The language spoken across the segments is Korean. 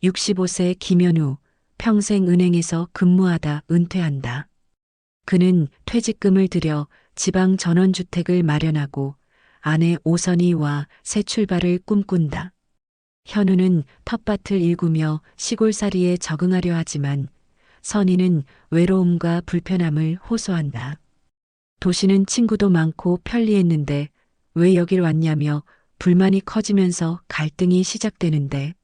65세 김현우, 평생 은행에서 근무하다 은퇴한다. 그는 퇴직금을 들여 지방 전원주택을 마련하고 아내 오선희와 새 출발을 꿈꾼다. 현우는 텃밭을 일구며 시골살이에 적응하려 하지만 선희는 외로움과 불편함을 호소한다. 도시는 친구도 많고 편리했는데 왜 여길 왔냐며 불만이 커지면서 갈등이 시작되는데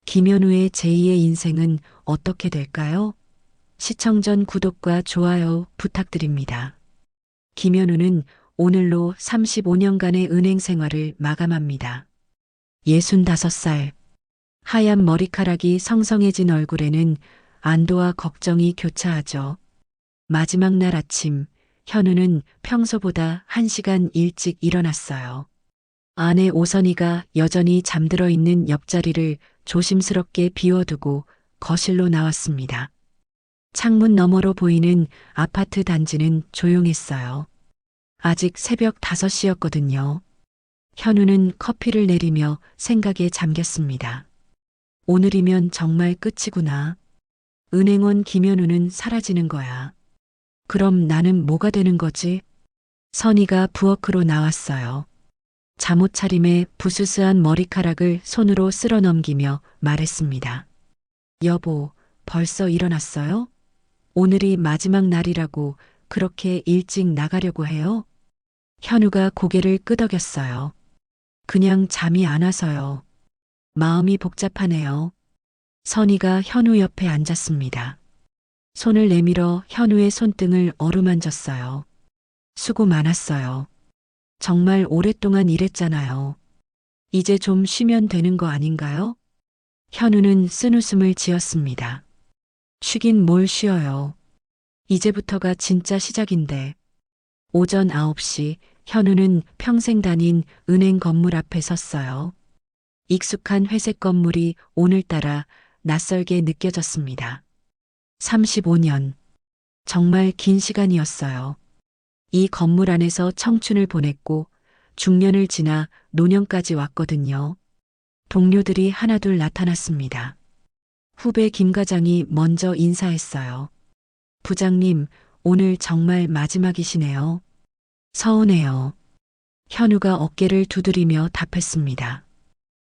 김현우의 제2의 인생은 어떻게 될까요? 시청 전 구독과 좋아요 부탁드립니다. 김현우는 오늘로 35년간의 은행 생활을 마감합니다. 65살. 하얀 머리카락이 성성해진 얼굴에는 안도와 걱정이 교차하죠. 마지막 날 아침, 현우는 평소보다 1시간 일찍 일어났어요. 아내 오선희가 여전히 잠들어 있는 옆자리를 조심스럽게 비워두고 거실로 나왔습니다. 창문 너머로 보이는 아파트 단지는 조용했어요. 아직 새벽 5시였거든요. 현우는 커피를 내리며 생각에 잠겼습니다. 오늘이면 정말 끝이구나. 은행원 김현우는 사라지는 거야. 그럼 나는 뭐가 되는 거지? 선희가 부엌으로 나왔어요. 잠옷 차림에 부스스한 머리카락을 손으로 쓸어 넘기며 말했습니다. 여보, 벌써 일어났어요? 오늘이 마지막 날이라고 그렇게 일찍 나가려고 해요? 현우가 고개를 끄덕였어요. 그냥 잠이 안 와서요. 마음이 복잡하네요. 선희가 현우 옆에 앉았습니다. 손을 내밀어 현우의 손등을 어루만졌어요. 수고 많았어요. 정말 오랫동안 일했잖아요. 이제 좀 쉬면 되는 거 아닌가요? 현우는 쓴웃음을 지었습니다. 쉬긴 뭘 쉬어요. 이제부터가 진짜 시작인데. 오전 9시 현우는 평생 다닌 은행 건물 앞에 섰어요. 익숙한 회색 건물이 오늘따라 낯설게 느껴졌습니다. 35년. 정말 긴 시간이었어요. 이 건물 안에서 청춘을 보냈고 중년을 지나 노년까지 왔거든요. 동료들이 하나둘 나타났습니다. 후배 김 과장이 먼저 인사했어요. 부장님, 오늘 정말 마지막이시네요. 서운해요. 현우가 어깨를 두드리며 답했습니다.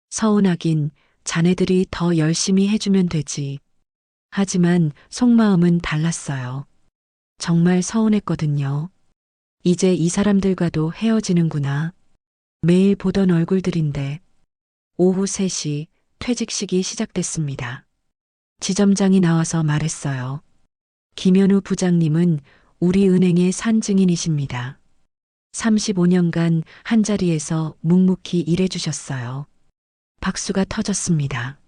서운하긴 자네들이 더 열심히 해주면 되지. 하지만 속마음은 달랐어요. 정말 서운했거든요. 이제 이 사람들과도 헤어지는구나. 매일 보던 얼굴들인데. 오후 3시 퇴직식이 시작됐습니다. 지점장이 나와서 말했어요. 김현우 부장님은 우리 은행의 산증인이십니다. 35년간 한자리에서 묵묵히 일해주셨어요. 박수가 터졌습니다.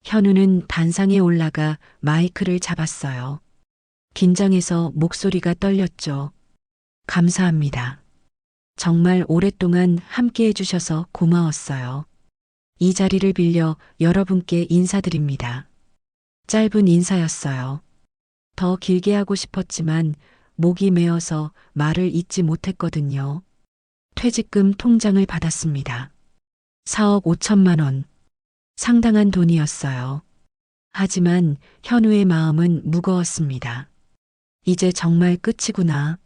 현우는 단상에 올라가 마이크를 잡았어요. 긴장해서 목소리가 떨렸죠. 감사합니다. 정말 오랫동안 함께 해주셔서 고마웠어요. 이 자리를 빌려 여러분께 인사드립니다. 짧은 인사였어요. 더 길게 하고 싶었지만 목이 메어서 말을 잇지 못했거든요. 퇴직금 통장을 받았습니다. 4억 5천만 원. 상당한 돈이었어요. 하지만 현우의 마음은 무거웠습니다. 이제 정말 끝이구나.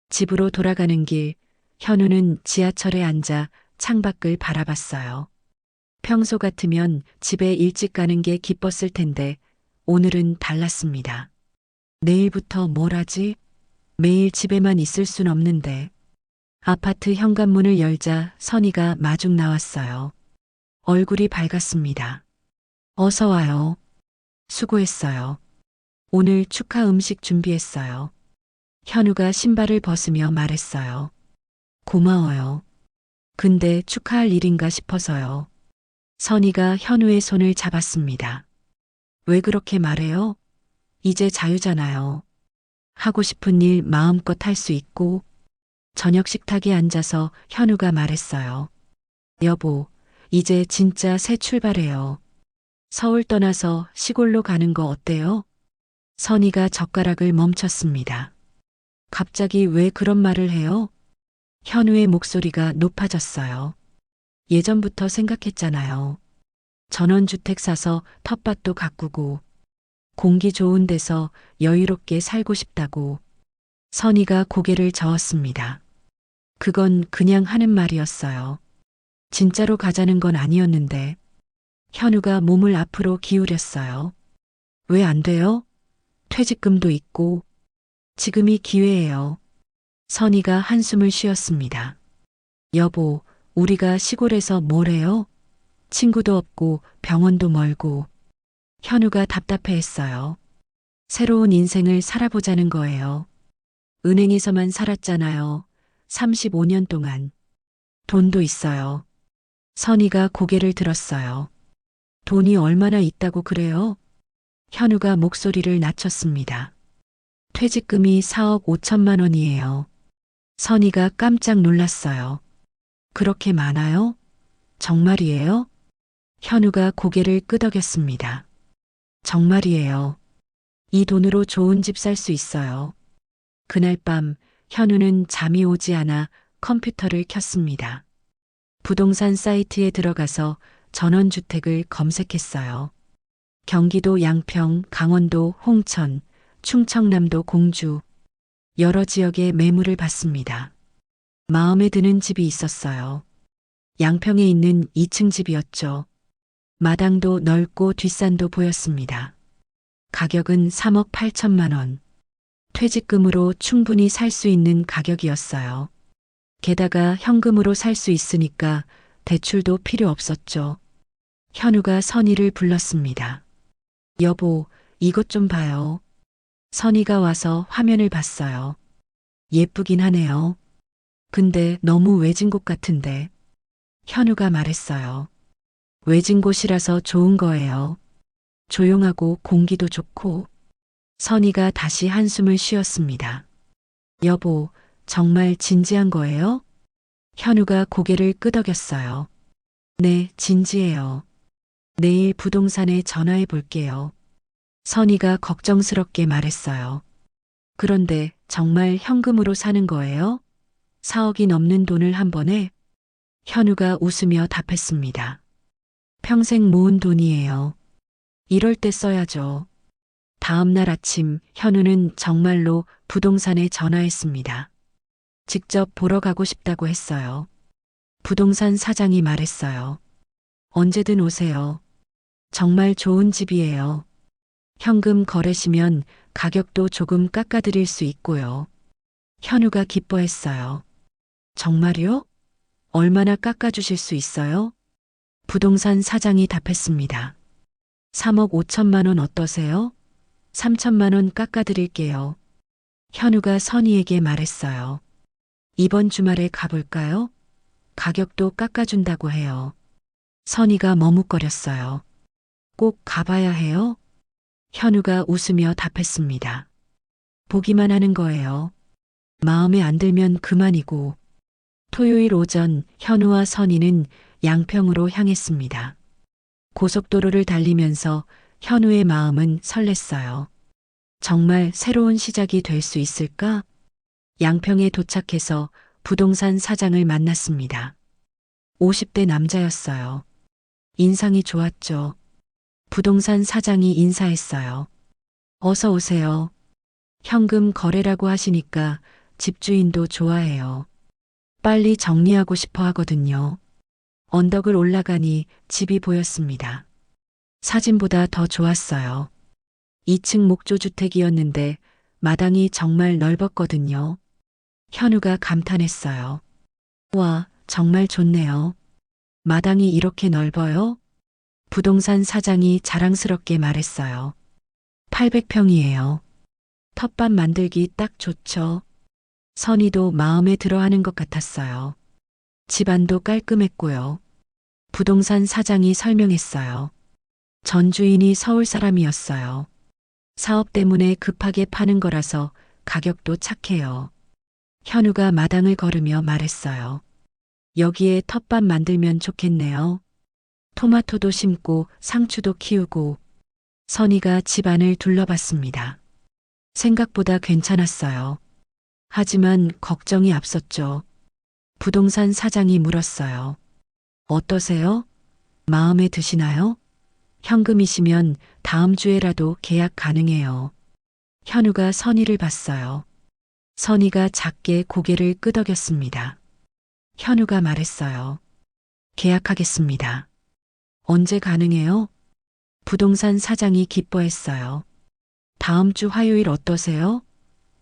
집으로 돌아가는 길, 현우는 지하철에 앉아 창밖을 바라봤어요. 평소 같으면 집에 일찍 가는 게 기뻤을 텐데 오늘은 달랐습니다. 내일부터 뭘 하지? 매일 집에만 있을 순 없는데. 아파트 현관문을 열자 선희가 마중 나왔어요. 얼굴이 밝았습니다. 어서 와요. 수고했어요. 오늘 축하 음식 준비했어요. 현우가 신발을 벗으며 말했어요. 고마워요. 근데 축하할 일인가 싶어서요. 선희가 현우의 손을 잡았습니다. 왜 그렇게 말해요? 이제 자유잖아요. 하고 싶은 일 마음껏 할 수 있고. 저녁 식탁에 앉아서 현우가 말했어요. 여보, 이제 진짜 새 출발해요. 서울 떠나서 시골로 가는 거 어때요? 선희가 젓가락을 멈췄습니다. 갑자기 왜 그런 말을 해요? 현우의 목소리가 높아졌어요. 예전부터 생각했잖아요. 전원주택 사서 텃밭도 가꾸고 공기 좋은 데서 여유롭게 살고 싶다고. 선희가 고개를 저었습니다. 그건 그냥 하는 말이었어요. 진짜로 가자는 건 아니었는데. 현우가 몸을 앞으로 기울였어요. 왜 안 돼요? 퇴직금도 있고. 지금이 기회예요. 선희가 한숨을 쉬었습니다. 여보, 우리가 시골에서 뭘 해요? 친구도 없고 병원도 멀고. 현우가 답답해했어요. 새로운 인생을 살아보자는 거예요. 은행에서만 살았잖아요. 35년 동안. 돈도 있어요. 선희가 고개를 들었어요. 돈이 얼마나 있다고 그래요? 현우가 목소리를 낮췄습니다. 퇴직금이 4억 5천만 원이에요. 선희가 깜짝 놀랐어요. 그렇게 많아요? 정말이에요? 현우가 고개를 끄덕였습니다. 정말이에요. 이 돈으로 좋은 집 살 수 있어요. 그날 밤 현우는 잠이 오지 않아 컴퓨터를 켰습니다. 부동산 사이트에 들어가서 전원주택을 검색했어요. 경기도 양평, 강원도 홍천, 충청남도 공주, 여러 지역의 매물을 봤습니다. 마음에 드는 집이 있었어요. 양평에 있는 2층 집이었죠. 마당도 넓고 뒷산도 보였습니다. 가격은 3억 8천만 원. 퇴직금으로 충분히 살 수 있는 가격이었어요. 게다가 현금으로 살 수 있으니까 대출도 필요 없었죠. 현우가 선희를 불렀습니다. 여보, 이것 좀 봐요. 선희가 와서 화면을 봤어요. 예쁘긴 하네요. 근데 너무 외진 곳 같은데. 현우가 말했어요. 외진 곳이라서 좋은 거예요. 조용하고 공기도 좋고. 선희가 다시 한숨을 쉬었습니다. 여보, 정말 진지한 거예요? 현우가 고개를 끄덕였어요. 네, 진지해요. 내일 부동산에 전화해 볼게요. 선희가 걱정스럽게 말했어요. 그런데 정말 현금으로 사는 거예요? 4억이 넘는 돈을 한 번에? 현우가 웃으며 답했습니다. 평생 모은 돈이에요. 이럴 때 써야죠. 다음 날 아침 현우는 정말로 부동산에 전화했습니다. 직접 보러 가고 싶다고 했어요. 부동산 사장이 말했어요. 언제든 오세요. 정말 좋은 집이에요. 현금 거래시면 가격도 조금 깎아드릴 수 있고요. 현우가 기뻐했어요. 정말요? 얼마나 깎아주실 수 있어요? 부동산 사장이 답했습니다. 3억 5천만 원 어떠세요? 3천만 원 깎아드릴게요. 현우가 선희에게 말했어요. 이번 주말에 가볼까요? 가격도 깎아준다고 해요. 선희가 머뭇거렸어요. 꼭 가봐야 해요? 현우가 웃으며 답했습니다. 보기만 하는 거예요. 마음에 안 들면 그만이고. 토요일 오전 현우와 선희는 양평으로 향했습니다. 고속도로를 달리면서 현우의 마음은 설렜어요. 정말 새로운 시작이 될 수 있을까? 양평에 도착해서 부동산 사장을 만났습니다. 50대 남자였어요. 인상이 좋았죠. 부동산 사장이 인사했어요. 어서 오세요. 현금 거래라고 하시니까 집주인도 좋아해요. 빨리 정리하고 싶어 하거든요. 언덕을 올라가니 집이 보였습니다. 사진보다 더 좋았어요. 2층 목조주택이었는데 마당이 정말 넓었거든요. 현우가 감탄했어요. 와, 정말 좋네요. 마당이 이렇게 넓어요? 부동산 사장이 자랑스럽게 말했어요. 800평이에요. 텃밭 만들기 딱 좋죠. 선희도 마음에 들어 하는 것 같았어요. 집안도 깔끔했고요. 부동산 사장이 설명했어요. 전 주인이 서울 사람이었어요. 사업 때문에 급하게 파는 거라서 가격도 착해요. 현우가 마당을 걸으며 말했어요. 여기에 텃밭 만들면 좋겠네요. 토마토도 심고 상추도 키우고. 선희가 집안을 둘러봤습니다. 생각보다 괜찮았어요. 하지만 걱정이 앞섰죠. 부동산 사장이 물었어요. 어떠세요? 마음에 드시나요? 현금이시면 다음 주에라도 계약 가능해요. 현우가 선희를 봤어요. 선희가 작게 고개를 끄덕였습니다. 현우가 말했어요. 계약하겠습니다. 언제 가능해요? 부동산 사장이 기뻐했어요. 다음 주 화요일 어떠세요?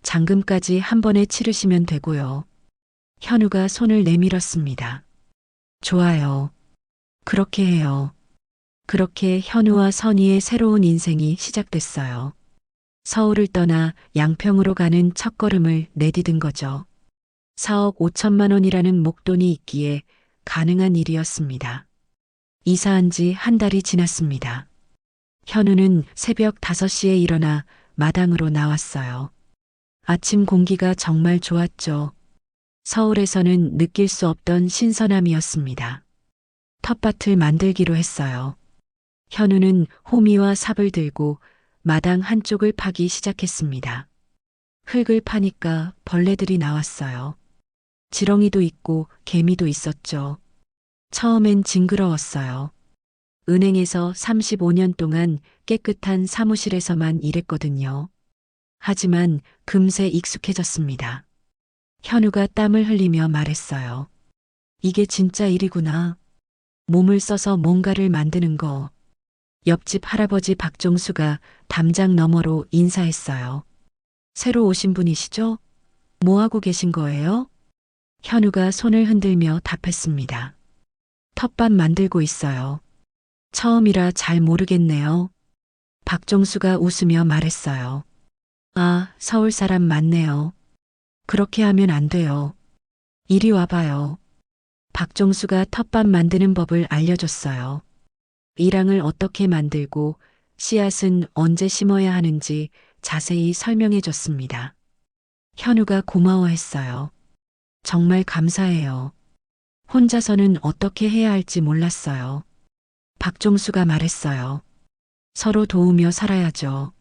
잔금까지 한 번에 치르시면 되고요. 현우가 손을 내밀었습니다. 좋아요. 그렇게 해요. 그렇게 현우와 선희의 새로운 인생이 시작됐어요. 서울을 떠나 양평으로 가는 첫걸음을 내디딘 거죠. 4억 5천만 원이라는 목돈이 있기에 가능한 일이었습니다. 이사한 지 한 달이 지났습니다. 현우는 새벽 5시에 일어나 마당으로 나왔어요. 아침 공기가 정말 좋았죠. 서울에서는 느낄 수 없던 신선함이었습니다. 텃밭을 만들기로 했어요. 현우는 호미와 삽을 들고 마당 한쪽을 파기 시작했습니다. 흙을 파니까 벌레들이 나왔어요. 지렁이도 있고 개미도 있었죠. 처음엔 징그러웠어요. 은행에서 35년 동안 깨끗한 사무실에서만 일했거든요. 하지만 금세 익숙해졌습니다. 현우가 땀을 흘리며 말했어요. 이게 진짜 일이구나. 몸을 써서 뭔가를 만드는 거. 옆집 할아버지 박종수가 담장 너머로 인사했어요. 새로 오신 분이시죠? 뭐 하고 계신 거예요? 현우가 손을 흔들며 답했습니다. 텃밭 만들고 있어요. 처음이라 잘 모르겠네요. 박종수가 웃으며 말했어요. 아, 서울 사람 맞네요. 그렇게 하면 안 돼요. 이리 와봐요. 박종수가 텃밭 만드는 법을 알려줬어요. 밀항을 어떻게 만들고 씨앗은 언제 심어야 하는지 자세히 설명해 줬습니다. 현우가 고마워했어요. 정말 감사해요. 혼자서는 어떻게 해야 할지 몰랐어요. 박종수가 말했어요. 서로 도우며 살아야죠.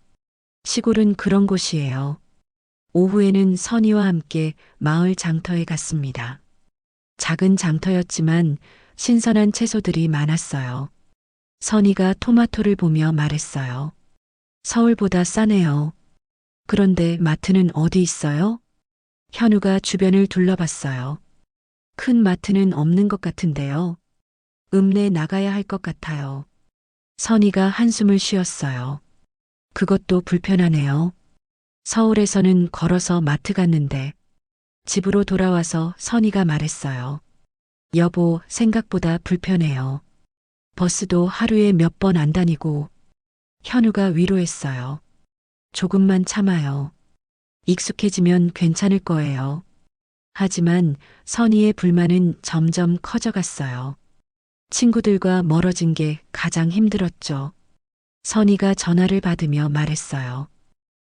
시골은 그런 곳이에요. 오후에는 선희와 함께 마을 장터에 갔습니다. 작은 장터였지만 신선한 채소들이 많았어요. 선희가 토마토를 보며 말했어요. 서울보다 싸네요. 그런데 마트는 어디 있어요? 현우가 주변을 둘러봤어요. 큰 마트는 없는 것 같은데요. 읍내 나가야 할 것 같아요. 선희가 한숨을 쉬었어요. 그것도 불편하네요. 서울에서는 걸어서 마트 갔는데 집으로 돌아와서 선희가 말했어요. 여보, 생각보다 불편해요. 버스도 하루에 몇 번 안 다니고. 현우가 위로했어요. 조금만 참아요. 익숙해지면 괜찮을 거예요. 하지만 선희의 불만은 점점 커져갔어요. 친구들과 멀어진 게 가장 힘들었죠. 선희가 전화를 받으며 말했어요.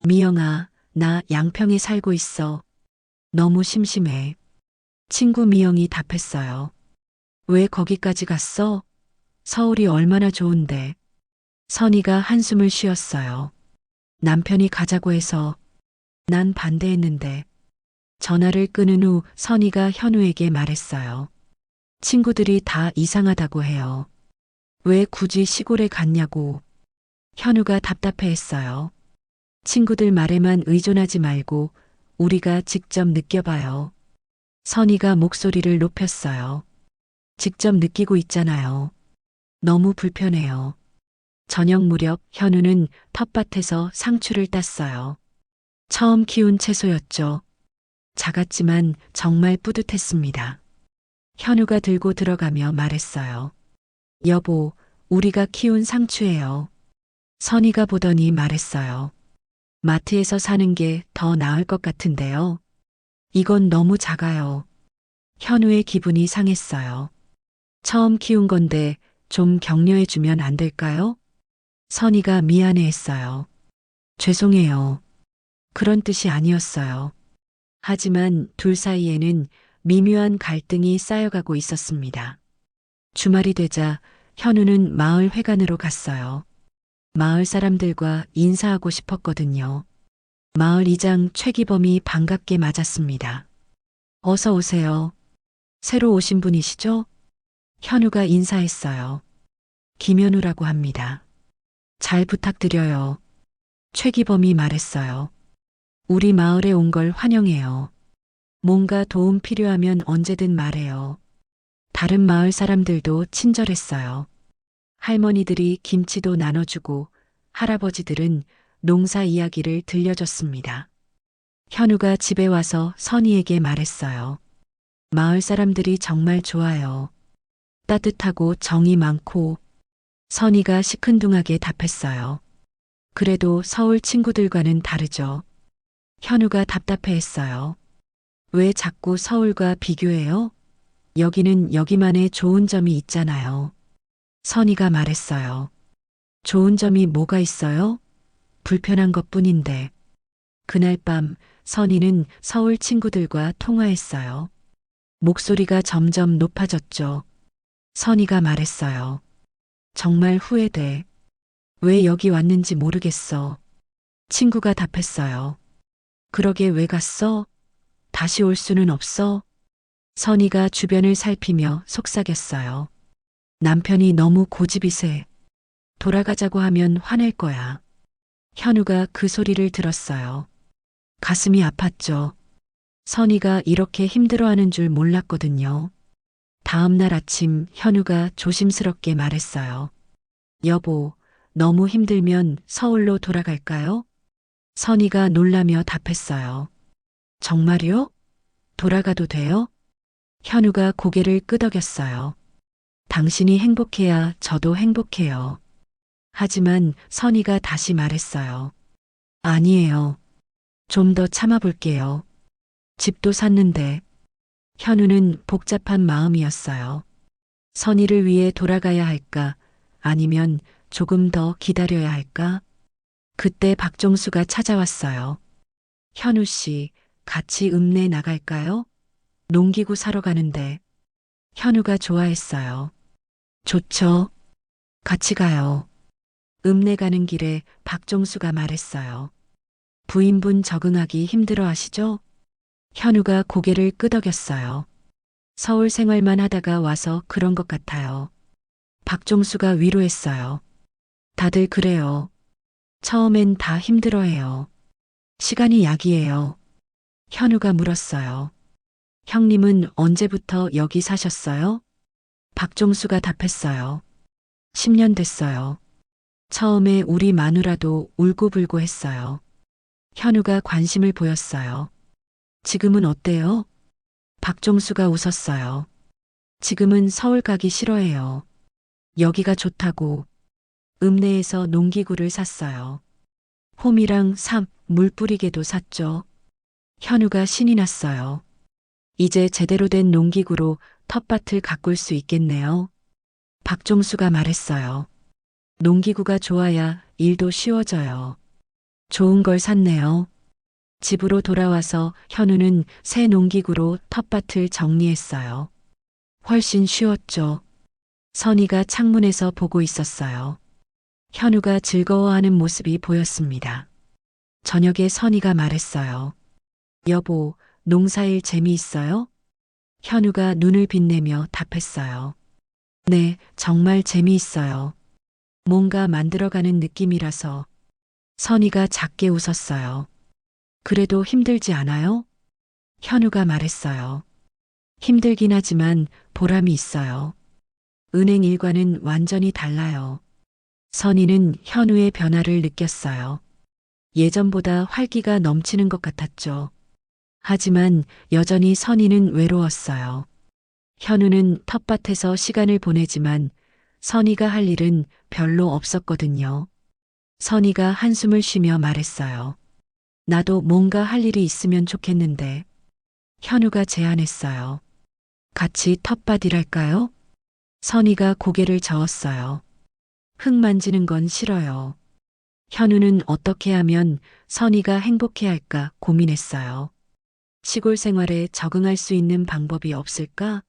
미영아, 나 양평에 살고 있어. 너무 심심해. 친구 미영이 답했어요. 왜 거기까지 갔어? 서울이 얼마나 좋은데. 선희가 한숨을 쉬었어요. 남편이 가자고 해서. 난 반대했는데. 전화를 끊은 후 선희가 현우에게 말했어요. 친구들이 다 이상하다고 해요. 왜 굳이 시골에 갔냐고. 현우가 답답해했어요. 친구들 말에만 의존하지 말고 우리가 직접 느껴봐요. 선희가 목소리를 높였어요. 직접 느끼고 있잖아요. 너무 불편해요. 저녁 무렵 현우는 텃밭에서 상추를 땄어요. 처음 키운 채소였죠. 작았지만 정말 뿌듯했습니다. 현우가 들고 들어가며 말했어요. 여보, 우리가 키운 상추예요. 선희가 보더니 말했어요. 마트에서 사는 게 더 나을 것 같은데요. 이건 너무 작아요. 현우의 기분이 상했어요. 처음 키운 건데 좀 격려해 주면 안 될까요? 선희가 미안해했어요. 죄송해요. 그런 뜻이 아니었어요. 하지만 둘 사이에는 미묘한 갈등이 쌓여가고 있었습니다. 주말이 되자 현우는 마을 회관으로 갔어요. 마을 사람들과 인사하고 싶었거든요. 마을 이장 최기범이 반갑게 맞았습니다. 어서 오세요. 새로 오신 분이시죠? 현우가 인사했어요. 김현우라고 합니다. 잘 부탁드려요. 최기범이 말했어요. 우리 마을에 온 걸 환영해요. 뭔가 도움 필요하면 언제든 말해요. 다른 마을 사람들도 친절했어요. 할머니들이 김치도 나눠주고 할아버지들은 농사 이야기를 들려줬습니다. 현우가 집에 와서 선희에게 말했어요. 마을 사람들이 정말 좋아요. 따뜻하고 정이 많고. 선희가 시큰둥하게 답했어요. 그래도 서울 친구들과는 다르죠. 현우가 답답해했어요. 왜 자꾸 서울과 비교해요? 여기는 여기만의 좋은 점이 있잖아요. 선희가 말했어요. 좋은 점이 뭐가 있어요? 불편한 것뿐인데. 그날 밤 선희는 서울 친구들과 통화했어요. 목소리가 점점 높아졌죠. 선희가 말했어요. 정말 후회돼. 왜 여기 왔는지 모르겠어. 친구가 답했어요. 그러게 왜 갔어? 다시 올 수는 없어? 선희가 주변을 살피며 속삭였어요. 남편이 너무 고집이 세. 돌아가자고 하면 화낼 거야. 현우가 그 소리를 들었어요. 가슴이 아팠죠. 선희가 이렇게 힘들어하는 줄 몰랐거든요. 다음 날 아침 현우가 조심스럽게 말했어요. 여보, 너무 힘들면 서울로 돌아갈까요? 선희가 놀라며 답했어요. 정말요? 돌아가도 돼요? 현우가 고개를 끄덕였어요. 당신이 행복해야 저도 행복해요. 하지만 선희가 다시 말했어요. 아니에요. 좀 더 참아볼게요. 집도 샀는데. 현우는 복잡한 마음이었어요. 선희를 위해 돌아가야 할까? 아니면 조금 더 기다려야 할까? 그때 박종수가 찾아왔어요. 현우 씨, 같이 읍내 나갈까요? 농기구 사러 가는데. 현우가 좋아했어요. 좋죠. 같이 가요. 읍내 가는 길에 박종수가 말했어요. 부인분 적응하기 힘들어 하시죠? 현우가 고개를 끄덕였어요. 서울 생활만 하다가 와서 그런 것 같아요. 박종수가 위로했어요. 다들 그래요. 처음엔 다 힘들어해요. 시간이 약이에요. 현우가 물었어요. 형님은 언제부터 여기 사셨어요? 박종수가 답했어요. 10년 됐어요. 처음에 우리 마누라도 울고불고 했어요. 현우가 관심을 보였어요. 지금은 어때요? 박종수가 웃었어요. 지금은 서울 가기 싫어해요. 여기가 좋다고. 읍내에서 농기구를 샀어요. 홈이랑 물 뿌리개도 샀죠. 현우가 신이 났어요. 이제 제대로 된 농기구로 텃밭을 가꿀 수 있겠네요. 박종수가 말했어요. 농기구가 좋아야 일도 쉬워져요. 좋은 걸 샀네요. 집으로 돌아와서 현우는 새 농기구로 텃밭을 정리했어요. 훨씬 쉬웠죠. 선희가 창문에서 보고 있었어요. 현우가 즐거워하는 모습이 보였습니다. 저녁에 선희가 말했어요. 여보, 농사일 재미있어요? 현우가 눈을 빛내며 답했어요. 네, 정말 재미있어요. 뭔가 만들어가는 느낌이라서. 선희가 작게 웃었어요. 그래도 힘들지 않아요? 현우가 말했어요. 힘들긴 하지만 보람이 있어요. 은행 일과는 완전히 달라요. 선희는 현우의 변화를 느꼈어요. 예전보다 활기가 넘치는 것 같았죠. 하지만 여전히 선희는 외로웠어요. 현우는 텃밭에서 시간을 보내지만 선희가 할 일은 별로 없었거든요. 선희가 한숨을 쉬며 말했어요. 나도 뭔가 할 일이 있으면 좋겠는데. 현우가 제안했어요. 같이 텃밭 일할까요? 선희가 고개를 저었어요. 흙 만지는 건 싫어요. 현우는 어떻게 하면 선희가 행복해할까 고민했어요. 시골 생활에 적응할 수 있는 방법이 없을까?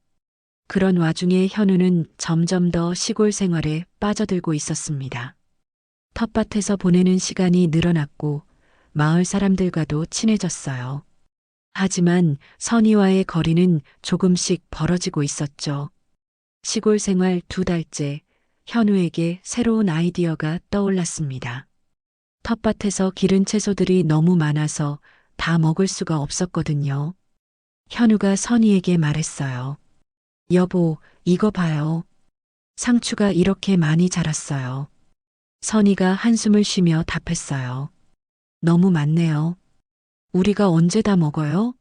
그런 와중에 현우는 점점 더 시골 생활에 빠져들고 있었습니다. 텃밭에서 보내는 시간이 늘어났고 마을 사람들과도 친해졌어요. 하지만 선희와의 거리는 조금씩 벌어지고 있었죠. 시골 생활 2달째, 현우에게 새로운 아이디어가 떠올랐습니다. 텃밭에서 기른 채소들이 너무 많아서 다 먹을 수가 없었거든요. 현우가 선희에게 말했어요. 여보, 이거 봐요. 상추가 이렇게 많이 자랐어요. 선희가 한숨을 쉬며 답했어요. 너무 많네요. 우리가 언제 다 먹어요?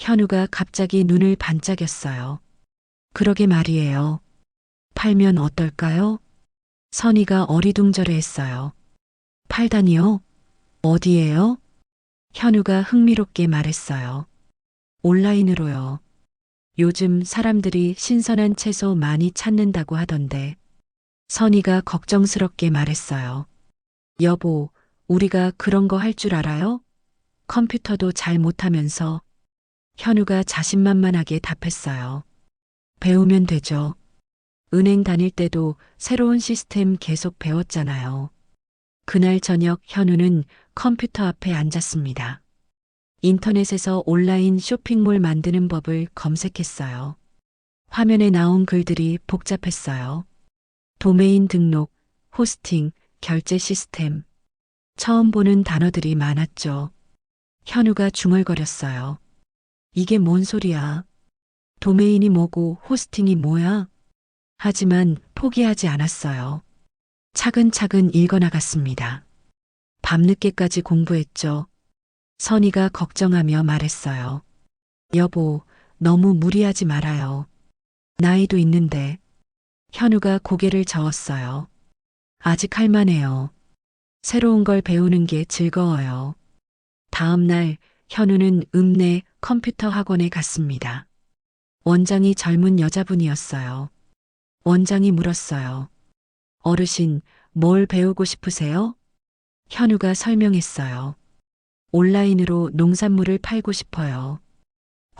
현우가 갑자기 눈을 반짝였어요. 그러게 말이에요. 팔면 어떨까요? 선희가 어리둥절해 했어요. 팔다니요? 어디에요? 현우가 흥미롭게 말했어요. 온라인으로요. 요즘 사람들이 신선한 채소 많이 찾는다고 하던데. 선희가 걱정스럽게 말했어요. 여보, 우리가 그런 거 할 줄 알아요? 컴퓨터도 잘 못하면서. 현우가 자신만만하게 답했어요. 배우면 되죠. 은행 다닐 때도 새로운 시스템 계속 배웠잖아요. 그날 저녁 현우는 컴퓨터 앞에 앉았습니다. 인터넷에서 온라인 쇼핑몰 만드는 법을 검색했어요. 화면에 나온 글들이 복잡했어요. 도메인 등록, 호스팅, 결제 시스템. 처음 보는 단어들이 많았죠. 현우가 중얼거렸어요. 이게 뭔 소리야? 도메인이 뭐고 호스팅이 뭐야? 하지만 포기하지 않았어요. 차근차근 읽어나갔습니다. 밤늦게까지 공부했죠. 선희가 걱정하며 말했어요. 여보, 너무 무리하지 말아요. 나이도 있는데. 현우가 고개를 저었어요. 아직 할만해요. 새로운 걸 배우는 게 즐거워요. 다음 날 현우는 읍내 컴퓨터 학원에 갔습니다. 원장이 젊은 여자분이었어요. 원장이 물었어요. 어르신, 뭘 배우고 싶으세요? 현우가 설명했어요. 온라인으로 농산물을 팔고 싶어요.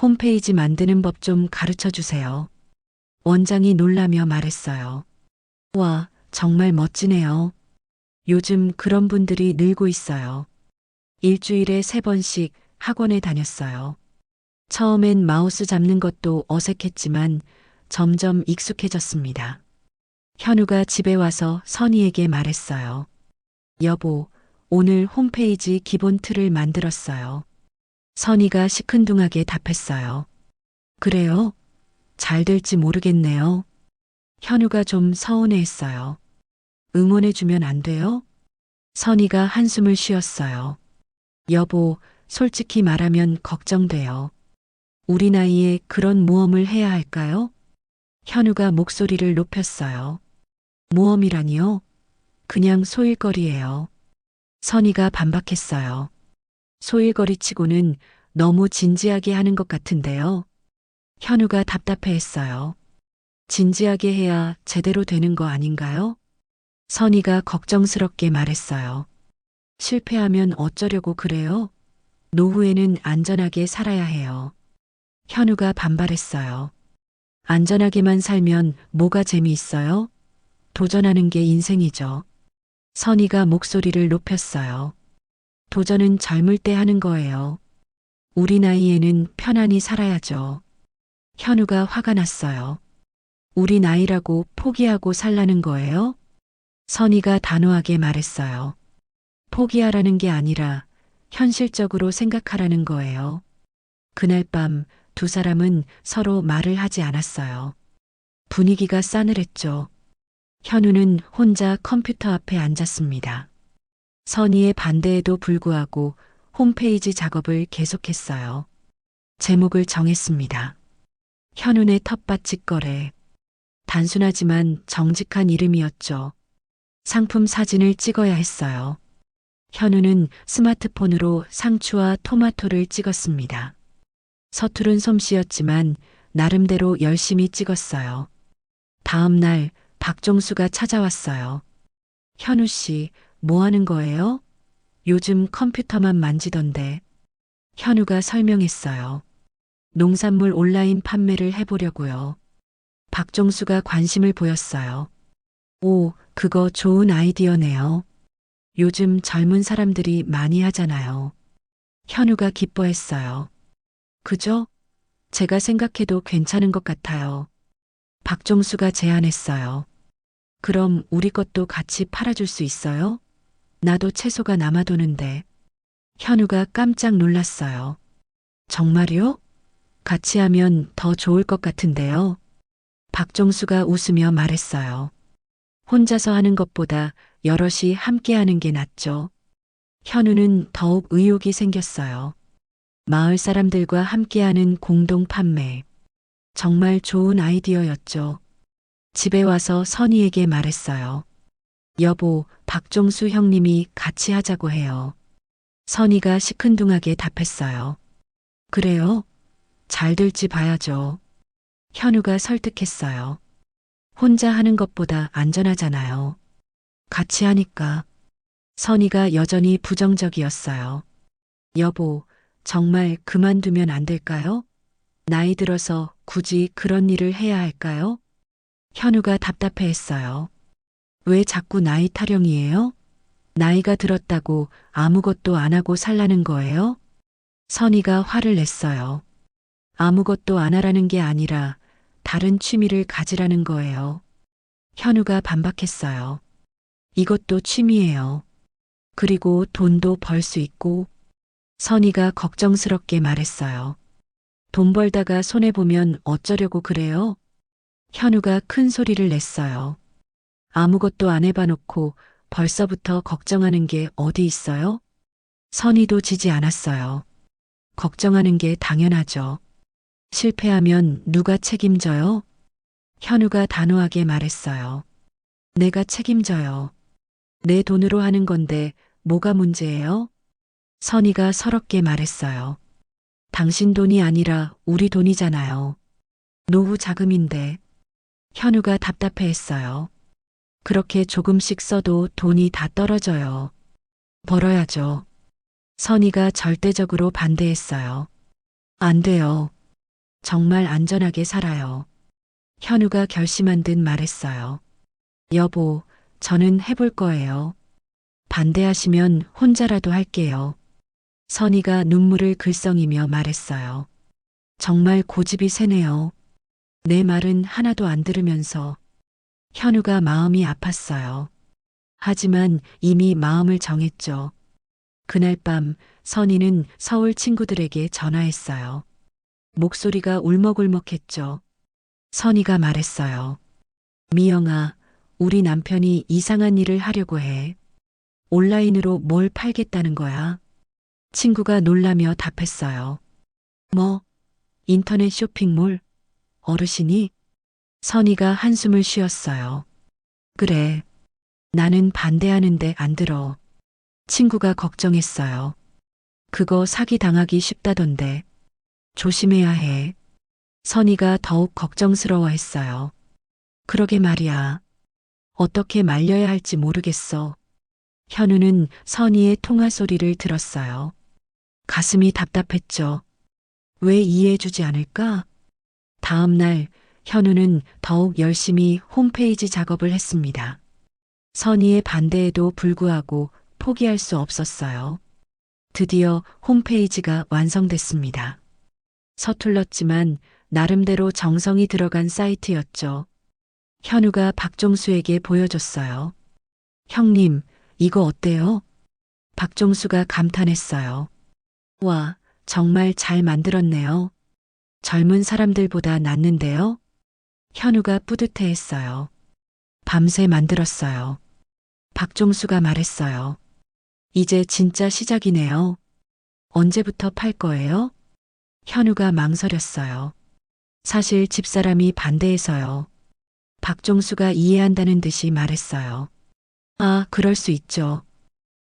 홈페이지 만드는 법 좀 가르쳐 주세요. 원장이 놀라며 말했어요. 와, 정말 멋지네요. 요즘 그런 분들이 늘고 있어요. 일주일에 3번씩 학원에 다녔어요. 처음엔 마우스 잡는 것도 어색했지만 점점 익숙해졌습니다. 현우가 집에 와서 선희에게 말했어요. 여보, 오늘 홈페이지 기본 틀을 만들었어요. 선희가 시큰둥하게 답했어요. 그래요? 잘 될지 모르겠네요. 현우가 좀 서운해했어요. 응원해주면 안 돼요? 선희가 한숨을 쉬었어요. 여보, 솔직히 말하면 걱정돼요. 우리 나이에 그런 모험을 해야 할까요? 현우가 목소리를 높였어요. 모험이라니요? 그냥 소일거리예요. 선희가 반박했어요. 소일거리치고는 너무 진지하게 하는 것 같은데요. 현우가 답답해했어요. 진지하게 해야 제대로 되는 거 아닌가요? 선희가 걱정스럽게 말했어요. 실패하면 어쩌려고 그래요? 노후에는 안전하게 살아야 해요. 현우가 반발했어요. 안전하게만 살면 뭐가 재미있어요? 도전하는 게 인생이죠. 선희가 목소리를 높였어요. 도전은 젊을 때 하는 거예요. 우리 나이에는 편안히 살아야죠. 현우가 화가 났어요. 우리 나이라고 포기하고 살라는 거예요? 선희가 단호하게 말했어요. 포기하라는 게 아니라 현실적으로 생각하라는 거예요. 그날 밤 두 사람은 서로 말을 하지 않았어요. 분위기가 싸늘했죠. 현우는 혼자 컴퓨터 앞에 앉았습니다. 선희의 반대에도 불구하고 홈페이지 작업을 계속했어요. 제목을 정했습니다. 현운의 텃밭 직거래. 단순하지만 정직한 이름이었죠. 상품 사진을 찍어야 했어요. 현우는 스마트폰으로 상추와 토마토를 찍었습니다. 서투른 솜씨였지만 나름대로 열심히 찍었어요. 다음 날 박종수가 찾아왔어요. 현우 씨, 뭐 하는 거예요? 요즘 컴퓨터만 만지던데. 현우가 설명했어요. 농산물 온라인 판매를 해보려고요. 박종수가 관심을 보였어요. 오, 그거 좋은 아이디어네요. 요즘 젊은 사람들이 많이 하잖아요. 현우가 기뻐했어요. 그죠? 제가 생각해도 괜찮은 것 같아요. 박종수가 제안했어요. 그럼 우리 것도 같이 팔아줄 수 있어요? 나도 채소가 남아도는데. 현우가 깜짝 놀랐어요. 정말요? 같이 하면 더 좋을 것 같은데요. 박종수가 웃으며 말했어요. 혼자서 하는 것보다 여럿이 함께 하는 게 낫죠. 현우는 더욱 의욕이 생겼어요. 마을 사람들과 함께하는 공동 판매. 정말 좋은 아이디어였죠. 집에 와서 선희에게 말했어요. 여보, 박종수 형님이 같이 하자고 해요. 선희가 시큰둥하게 답했어요. 그래요? 잘 될지 봐야죠. 현우가 설득했어요. 혼자 하는 것보다 안전하잖아요. 같이 하니까. 선희가 여전히 부정적이었어요. 여보, 정말 그만두면 안 될까요? 나이 들어서 굳이 그런 일을 해야 할까요? 현우가 답답해했어요. 왜 자꾸 나이 타령이에요? 나이가 들었다고 아무것도 안 하고 살라는 거예요? 선희가 화를 냈어요. 아무것도 안 하라는 게 아니라 다른 취미를 가지라는 거예요. 현우가 반박했어요. 이것도 취미예요. 그리고 돈도 벌 수 있고. 선희가 걱정스럽게 말했어요. 돈 벌다가 손해보면 어쩌려고 그래요? 현우가 큰 소리를 냈어요. 아무것도 안 해봐 놓고 벌써부터 걱정하는 게 어디 있어요? 선희도 지지 않았어요. 걱정하는 게 당연하죠. 실패하면 누가 책임져요? 현우가 단호하게 말했어요. 내가 책임져요. 내 돈으로 하는 건데 뭐가 문제예요? 선희가 서럽게 말했어요. 당신 돈이 아니라 우리 돈이잖아요. 노후 자금인데. 현우가 답답해했어요. 그렇게 조금씩 써도 돈이 다 떨어져요. 벌어야죠. 선희가 절대적으로 반대했어요. 안 돼요. 정말 안전하게 살아요. 현우가 결심한 듯 말했어요. 여보, 저는 해볼 거예요. 반대하시면 혼자라도 할게요. 선희가 눈물을 글썽이며 말했어요. 정말 고집이 세네요. 내 말은 하나도 안 들으면서. 현우가 마음이 아팠어요. 하지만 이미 마음을 정했죠. 그날 밤 선희는 서울 친구들에게 전화했어요. 목소리가 울먹울먹했죠. 선희가 말했어요. 미영아, 우리 남편이 이상한 일을 하려고 해. 온라인으로 뭘 팔겠다는 거야. 친구가 놀라며 답했어요. 뭐, 인터넷 쇼핑몰? 어르신이? 선희가 한숨을 쉬었어요. 그래. 나는 반대하는데 안 들어. 친구가 걱정했어요. 그거 사기 당하기 쉽다던데. 조심해야 해. 선희가 더욱 걱정스러워했어요. 그러게 말이야. 어떻게 말려야 할지 모르겠어. 현우는 선희의 통화 소리를 들었어요. 가슴이 답답했죠. 왜 이해해주지 않을까? 다음 날 현우는 더욱 열심히 홈페이지 작업을 했습니다. 선희의 반대에도 불구하고 포기할 수 없었어요. 드디어 홈페이지가 완성됐습니다. 서툴렀지만 나름대로 정성이 들어간 사이트였죠. 현우가 박종수에게 보여줬어요. 형님, 이거 어때요? 박종수가 감탄했어요. 와, 정말 잘 만들었네요. 젊은 사람들보다 낫는데요? 현우가 뿌듯해했어요. 밤새 만들었어요. 박종수가 말했어요. 이제 진짜 시작이네요. 언제부터 팔 거예요? 현우가 망설였어요. 사실 집사람이 반대해서요. 박종수가 이해한다는 듯이 말했어요. 아, 그럴 수 있죠.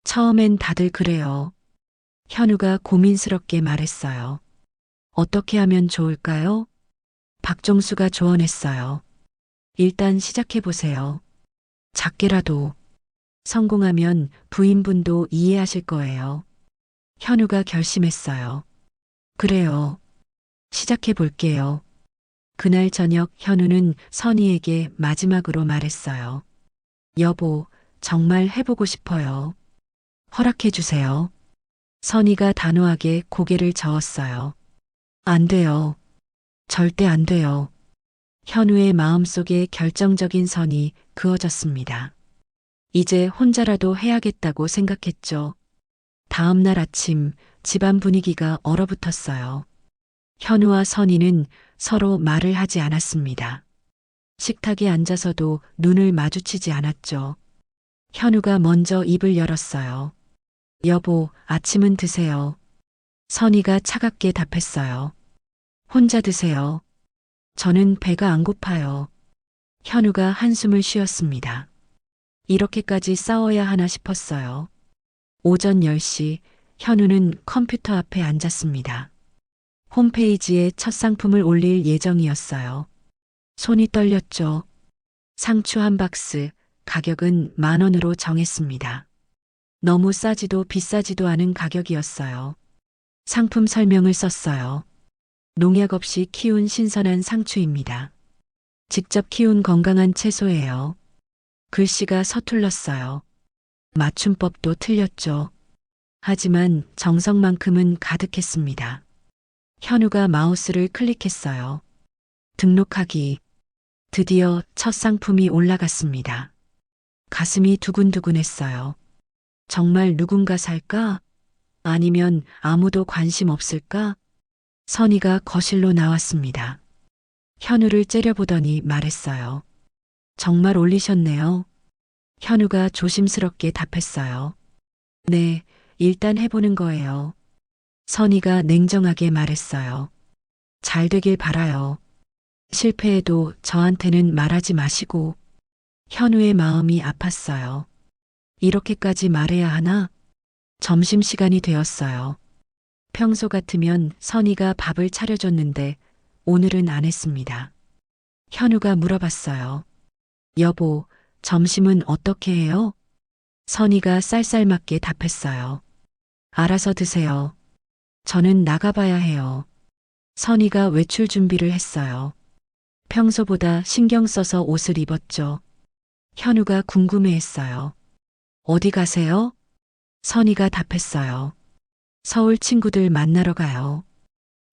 처음엔 다들 그래요. 현우가 고민스럽게 말했어요. 어떻게 하면 좋을까요? 박종수가 조언했어요. 일단 시작해보세요. 작게라도. 성공하면 부인분도 이해하실 거예요. 현우가 결심했어요. 그래요. 시작해볼게요. 그날 저녁 현우는 선희에게 마지막으로 말했어요. 여보, 정말 해보고 싶어요. 허락해주세요. 선희가 단호하게 고개를 저었어요. 안 돼요. 절대 안 돼요. 현우의 마음속에 결정적인 선이 그어졌습니다. 이제 혼자라도 해야겠다고 생각했죠. 다음 날 아침 집안 분위기가 얼어붙었어요. 현우와 선희는 서로 말을 하지 않았습니다. 식탁에 앉아서도 눈을 마주치지 않았죠. 현우가 먼저 입을 열었어요. 여보, 아침은 드세요. 선희가 차갑게 답했어요. 혼자 드세요. 저는 배가 안 고파요. 현우가 한숨을 쉬었습니다. 이렇게까지 싸워야 하나 싶었어요. 오전 10시 현우는 컴퓨터 앞에 앉았습니다. 홈페이지에 첫 상품을 올릴 예정이었어요. 손이 떨렸죠. 상추 한 박스, 가격은 10,000원으로 정했습니다. 너무 싸지도 비싸지도 않은 가격이었어요. 상품 설명을 썼어요. 농약 없이 키운 신선한 상추입니다. 직접 키운 건강한 채소예요. 글씨가 서툴렀어요. 맞춤법도 틀렸죠. 하지만 정성만큼은 가득했습니다. 현우가 마우스를 클릭했어요. 등록하기. 드디어 첫 상품이 올라갔습니다. 가슴이 두근두근했어요. 정말 누군가 살까? 아니면 아무도 관심 없을까? 선희가 거실로 나왔습니다. 현우를 째려보더니 말했어요. 정말 올리셨네요. 현우가 조심스럽게 답했어요. 네, 일단 해보는 거예요. 선희가 냉정하게 말했어요. 잘 되길 바라요. 실패해도 저한테는 말하지 마시고. 현우의 마음이 아팠어요. 이렇게까지 말해야 하나? 점심시간이 되었어요. 평소 같으면 선희가 밥을 차려줬는데 오늘은 안 했습니다. 현우가 물어봤어요. 여보, 점심은 어떻게 해요? 선희가 쌀쌀맞게 답했어요. 알아서 드세요. 저는 나가봐야 해요. 선희가 외출 준비를 했어요. 평소보다 신경 써서 옷을 입었죠. 현우가 궁금해했어요. 어디 가세요? 선희가 답했어요. 서울 친구들 만나러 가요.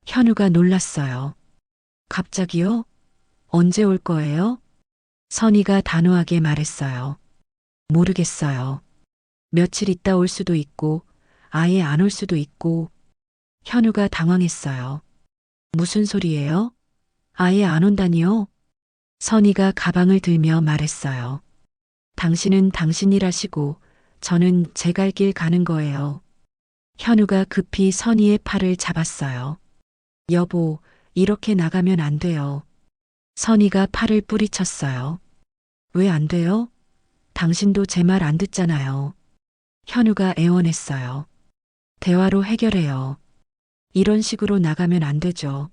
현우가 놀랐어요. 갑자기요? 언제 올 거예요? 선희가 단호하게 말했어요. 모르겠어요. 며칠 있다 올 수도 있고, 아예 안 올 수도 있고. 현우가 당황했어요. 무슨 소리예요? 아예 안 온다니요? 선희가 가방을 들며 말했어요. 당신은 당신 일 하시고 저는 제 갈 길 가는 거예요. 현우가 급히 선희의 팔을 잡았어요. 여보, 이렇게 나가면 안 돼요. 선희가 팔을 뿌리쳤어요. 왜 안 돼요? 당신도 제 말 안 듣잖아요. 현우가 애원했어요. 대화로 해결해요. 이런 식으로 나가면 안 되죠.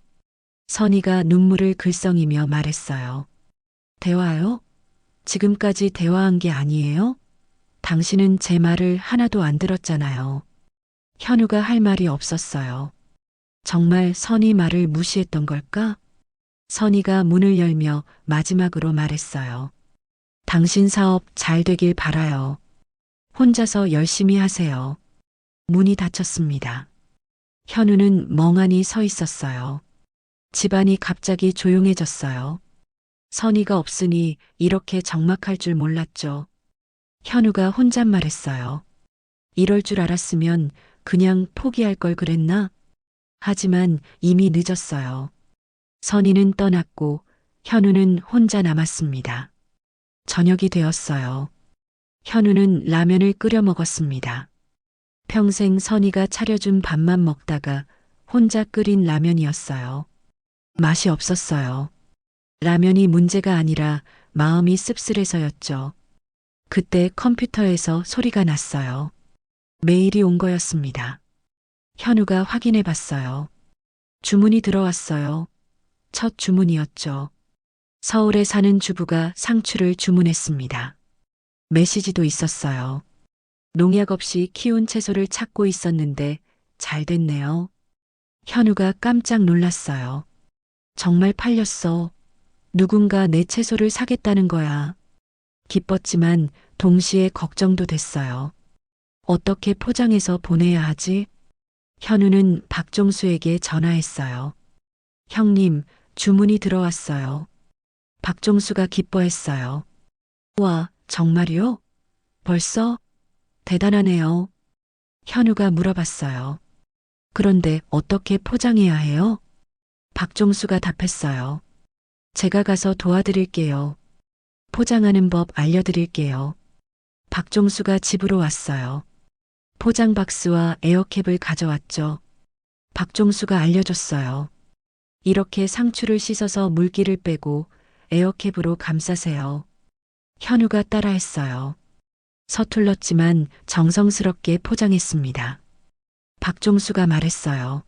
선희가 눈물을 글썽이며 말했어요. 대화요? 지금까지 대화한 게 아니에요? 당신은 제 말을 하나도 안 들었잖아요. 현우가 할 말이 없었어요. 정말 선희 말을 무시했던 걸까? 선희가 문을 열며 마지막으로 말했어요. 당신 사업 잘 되길 바라요. 혼자서 열심히 하세요. 문이 닫혔습니다. 현우는 멍하니 서 있었어요. 집안이 갑자기 조용해졌어요. 선희가 없으니 이렇게 적막할 줄 몰랐죠. 현우가 혼잣말했어요. 이럴 줄 알았으면 그냥 포기할 걸 그랬나? 하지만 이미 늦었어요. 선희는 떠났고 현우는 혼자 남았습니다. 저녁이 되었어요. 현우는 라면을 끓여 먹었습니다. 평생 선희가 차려준 밥만 먹다가 혼자 끓인 라면이었어요. 맛이 없었어요. 라면이 문제가 아니라 마음이 씁쓸해서였죠. 그때 컴퓨터에서 소리가 났어요. 메일이 온 거였습니다. 현우가 확인해 봤어요. 주문이 들어왔어요. 첫 주문이었죠. 서울에 사는 주부가 상추를 주문했습니다. 메시지도 있었어요. 농약 없이 키운 채소를 찾고 있었는데 잘 됐네요. 현우가 깜짝 놀랐어요. 정말 팔렸어. 누군가 내 채소를 사겠다는 거야. 기뻤지만 동시에 걱정도 됐어요. 어떻게 포장해서 보내야 하지? 현우는 박종수에게 전화했어요. 형님, 주문이 들어왔어요. 박종수가 기뻐했어요. 와, 정말요? 벌써? 대단하네요. 현우가 물어봤어요. 그런데 어떻게 포장해야 해요? 박종수가 답했어요. 제가 가서 도와드릴게요. 포장하는 법 알려드릴게요. 박종수가 집으로 왔어요. 포장 박스와 에어캡을 가져왔죠. 박종수가 알려줬어요. 이렇게 상추를 씻어서 물기를 빼고 에어캡으로 감싸세요. 현우가 따라했어요. 서툴렀지만 정성스럽게 포장했습니다. 박종수가 말했어요.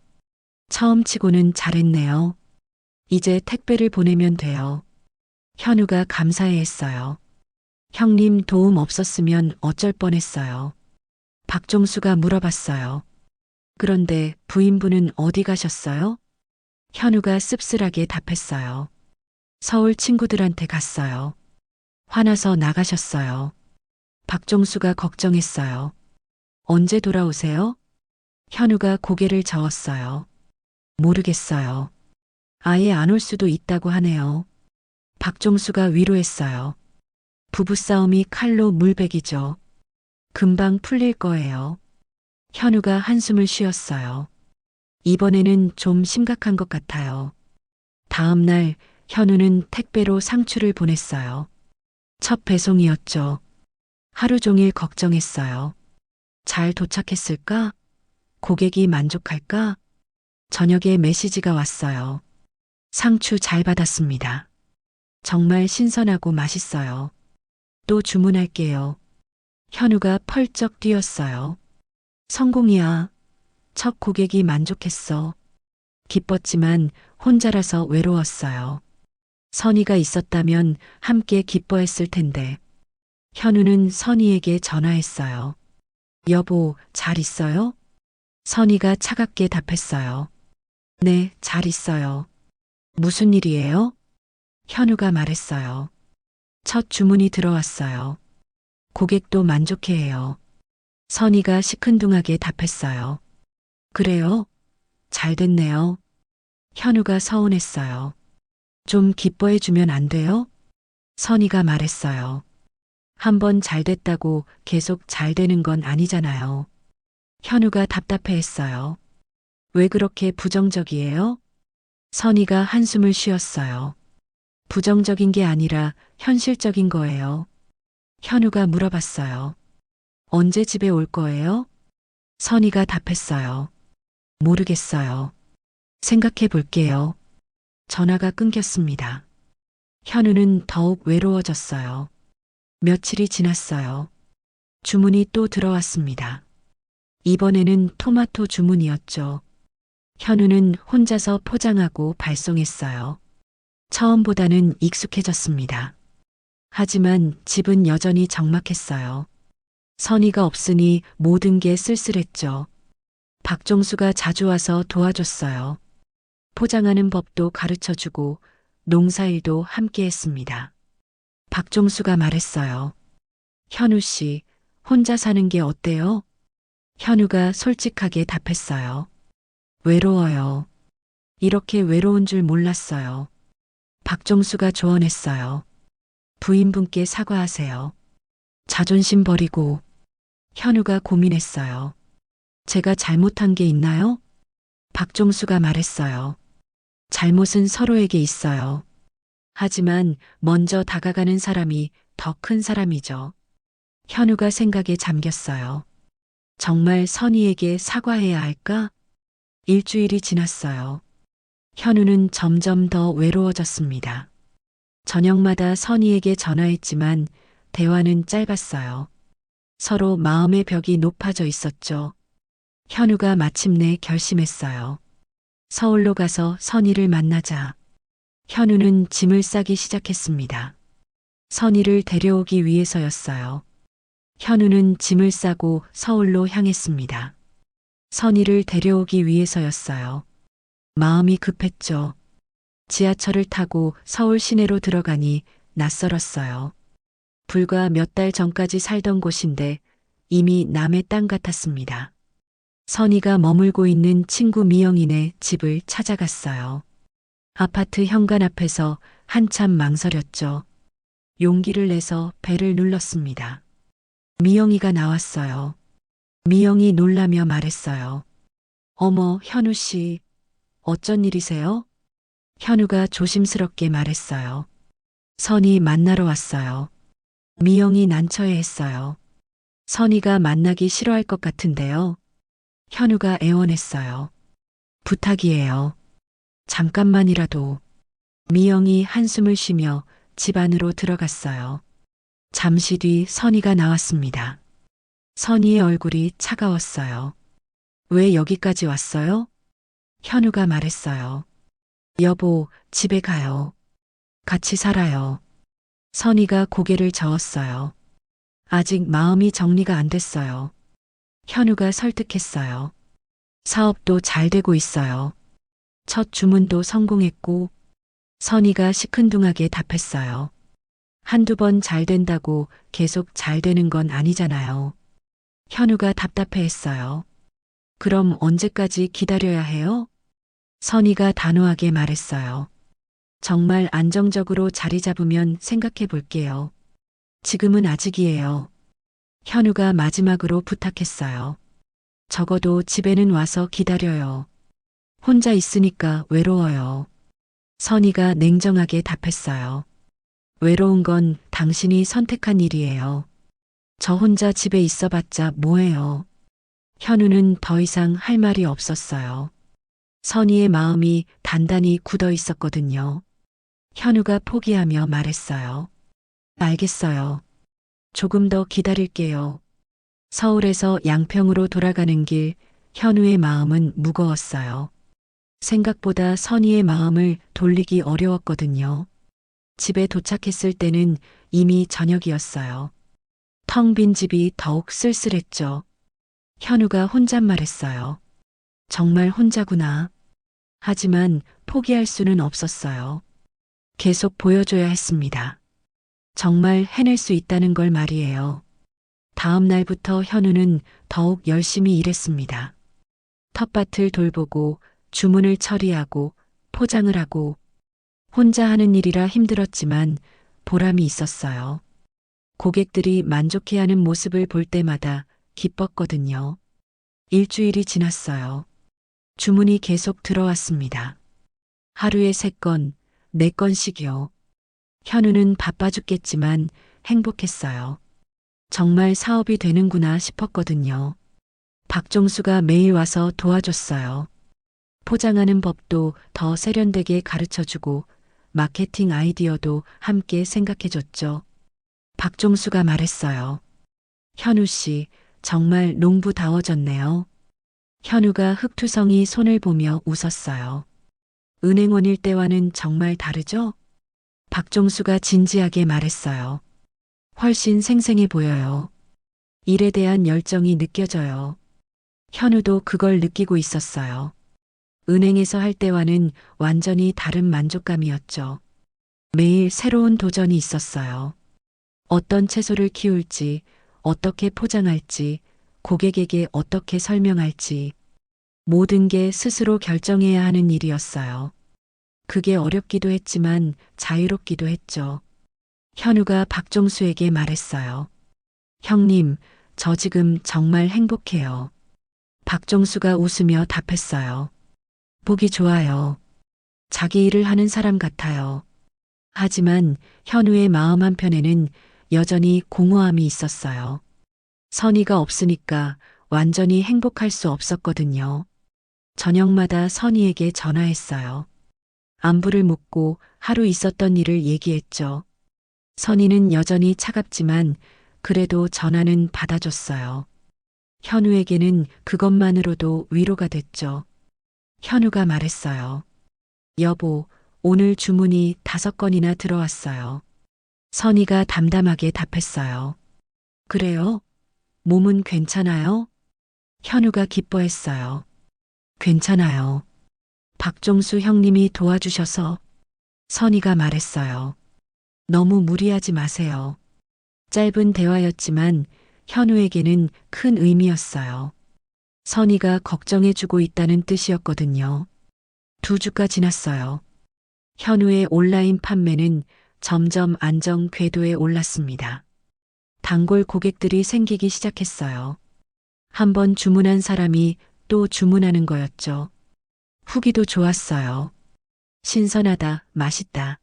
처음 치고는 잘했네요. 이제 택배를 보내면 돼요. 현우가 감사해 했어요. 형님 도움 없었으면 어쩔 뻔했어요. 박종수가 물어봤어요. 그런데 부인분은 어디 가셨어요? 현우가 씁쓸하게 답했어요. 서울 친구들한테 갔어요. 화나서 나가셨어요. 박종수가 걱정했어요. 언제 돌아오세요? 현우가 고개를 저었어요. 모르겠어요. 아예 안 올 수도 있다고 하네요. 박종수가 위로했어요. 부부싸움이 칼로 물베기죠. 금방 풀릴 거예요. 현우가 한숨을 쉬었어요. 이번에는 좀 심각한 것 같아요. 다음 날 현우는 택배로 상추를 보냈어요. 첫 배송이었죠. 하루 종일 걱정했어요. 잘 도착했을까? 고객이 만족할까? 저녁에 메시지가 왔어요. 상추 잘 받았습니다. 정말 신선하고 맛있어요. 또 주문할게요. 현우가 펄쩍 뛰었어요. 성공이야. 첫 고객이 만족했어. 기뻤지만 혼자라서 외로웠어요. 선희가 있었다면 함께 기뻐했을 텐데. 현우는 선희에게 전화했어요. 여보, 잘 있어요? 선희가 차갑게 답했어요. 네, 잘 있어요. 무슨 일이에요? 현우가 말했어요. 첫 주문이 들어왔어요. 고객도 만족해해요. 선희가 시큰둥하게 답했어요. 그래요? 잘 됐네요. 현우가 서운했어요. 좀 기뻐해 주면 안 돼요? 선희가 말했어요. 한번 잘 됐다고 계속 잘 되는 건 아니잖아요. 현우가 답답해 했어요. 왜 그렇게 부정적이에요? 선희가 한숨을 쉬었어요. 부정적인 게 아니라 현실적인 거예요. 현우가 물어봤어요. 언제 집에 올 거예요? 선희가 답했어요. 모르겠어요. 생각해 볼게요. 전화가 끊겼습니다. 현우는 더욱 외로워졌어요. 며칠이 지났어요. 주문이 또 들어왔습니다. 이번에는 토마토 주문이었죠. 현우는 혼자서 포장하고 발송했어요. 처음보다는 익숙해졌습니다. 하지만 집은 여전히 적막했어요. 선희가 없으니 모든 게 쓸쓸했죠. 박종수가 자주 와서 도와줬어요. 포장하는 법도 가르쳐주고 농사일도 함께 했습니다. 박종수가 말했어요. 현우 씨, 혼자 사는 게 어때요? 현우가 솔직하게 답했어요. 외로워요. 이렇게 외로운 줄 몰랐어요. 박종수가 조언했어요. 부인분께 사과하세요. 자존심 버리고. 현우가 고민했어요. 제가 잘못한 게 있나요? 박종수가 말했어요. 잘못은 서로에게 있어요. 하지만 먼저 다가가는 사람이 더 큰 사람이죠. 현우가 생각에 잠겼어요. 정말 선희에게 사과해야 할까? 일주일이 지났어요. 현우는 점점 더 외로워졌습니다. 저녁마다 선희에게 전화했지만 대화는 짧았어요. 서로 마음의 벽이 높아져 있었죠. 현우가 마침내 결심했어요. 서울로 가서 선희를 만나자. 현우는 짐을 싸기 시작했습니다. 선희를 데려오기 위해서였어요. 현우는 짐을 싸고 서울로 향했습니다. 선희를 데려오기 위해서였어요. 마음이 급했죠. 지하철을 타고 서울 시내로 들어가니 낯설었어요. 불과 몇 달 전까지 살던 곳인데 이미 남의 땅 같았습니다. 선희가 머물고 있는 친구 미영인의 집을 찾아갔어요. 아파트 현관 앞에서 한참 망설였죠. 용기를 내서 벨을 눌렀습니다. 미영이가 나왔어요. 미영이 놀라며 말했어요. 어머, 현우 씨, 어쩐 일이세요? 현우가 조심스럽게 말했어요. 선이 만나러 왔어요. 미영이 난처해했어요. 선이가 만나기 싫어할 것 같은데요. 현우가 애원했어요. 부탁이에요. 잠깐만이라도. 미영이 한숨을 쉬며 집 안으로 들어갔어요. 잠시 뒤 선이가 나왔습니다. 선이의 얼굴이 차가웠어요. 왜 여기까지 왔어요? 현우가 말했어요. 여보, 집에 가요. 같이 살아요. 선이가 고개를 저었어요. 아직 마음이 정리가 안 됐어요. 현우가 설득했어요. 사업도 잘 되고 있어요. 첫 주문도 성공했고, 선이가 시큰둥하게 답했어요. 한두 번 잘 된다고 계속 잘 되는 건 아니잖아요. 현우가 답답해했어요. 그럼 언제까지 기다려야 해요? 선이가 단호하게 말했어요. 정말 안정적으로 자리 잡으면 생각해 볼게요. 지금은 아직이에요. 현우가 마지막으로 부탁했어요. 적어도 집에는 와서 기다려요. 혼자 있으니까 외로워요. 선이가 냉정하게 답했어요. 외로운 건 당신이 선택한 일이에요. 저 혼자 집에 있어봤자 뭐해요. 현우는 더 이상 할 말이 없었어요. 선이의 마음이 단단히 굳어 있었거든요. 현우가 포기하며 말했어요. 알겠어요. 조금 더 기다릴게요. 서울에서 양평으로 돌아가는 길, 현우의 마음은 무거웠어요. 생각보다 선이의 마음을 돌리기 어려웠거든요. 집에 도착했을 때는 이미 저녁이었어요. 텅 빈 집이 더욱 쓸쓸했죠. 현우가 혼잣말했어요. 정말 혼자구나. 하지만 포기할 수는 없었어요. 계속 보여줘야 했습니다. 정말 해낼 수 있다는 걸 말이에요. 다음 날부터 현우는 더욱 열심히 일했습니다. 텃밭을 돌보고 주문을 처리하고 포장을 하고 혼자 하는 일이라 힘들었지만 보람이 있었어요. 고객들이 만족해하는 모습을 볼 때마다 기뻤거든요. 일주일이 지났어요. 주문이 계속 들어왔습니다. 하루에 3건, 4건씩이요. 현우는 바빠 죽겠지만 행복했어요. 정말 사업이 되는구나 싶었거든요. 박종수가 매일 와서 도와줬어요. 포장하는 법도 더 세련되게 가르쳐주고 마케팅 아이디어도 함께 생각해줬죠. 박종수가 말했어요. 현우 씨, 정말 농부다워졌네요. 현우가 흑투성이 손을 보며 웃었어요. 은행원일 때와는 정말 다르죠? 박종수가 진지하게 말했어요. 훨씬 생생해 보여요. 일에 대한 열정이 느껴져요. 현우도 그걸 느끼고 있었어요. 은행에서 할 때와는 완전히 다른 만족감이었죠. 매일 새로운 도전이 있었어요. 어떤 채소를 키울지, 어떻게 포장할지, 고객에게 어떻게 설명할지, 모든 게 스스로 결정해야 하는 일이었어요. 그게 어렵기도 했지만 자유롭기도 했죠. 현우가 박종수에게 말했어요. 형님, 저 지금 정말 행복해요. 박종수가 웃으며 답했어요. 보기 좋아요. 자기 일을 하는 사람 같아요. 하지만 현우의 마음 한편에는 여전히 공허함이 있었어요. 선이가 없으니까 완전히 행복할 수 없었거든요. 저녁마다 선이에게 전화했어요. 안부를 묻고 하루 있었던 일을 얘기했죠. 선이는 여전히 차갑지만 그래도 전화는 받아줬어요. 현우에게는 그것만으로도 위로가 됐죠. 현우가 말했어요. 여보, 오늘 주문이 5건이나 들어왔어요. 선이가 담담하게 답했어요. 그래요? 몸은 괜찮아요? 현우가 기뻐했어요. 괜찮아요. 박종수 형님이 도와주셔서. 선이가 말했어요. 너무 무리하지 마세요. 짧은 대화였지만 현우에게는 큰 의미였어요. 선이가 걱정해주고 있다는 뜻이었거든요. 2주가 지났어요. 현우의 온라인 판매는 점점 안정 궤도에 올랐습니다. 단골 고객들이 생기기 시작했어요. 한번 주문한 사람이 또 주문하는 거였죠. 후기도 좋았어요. 신선하다, 맛있다,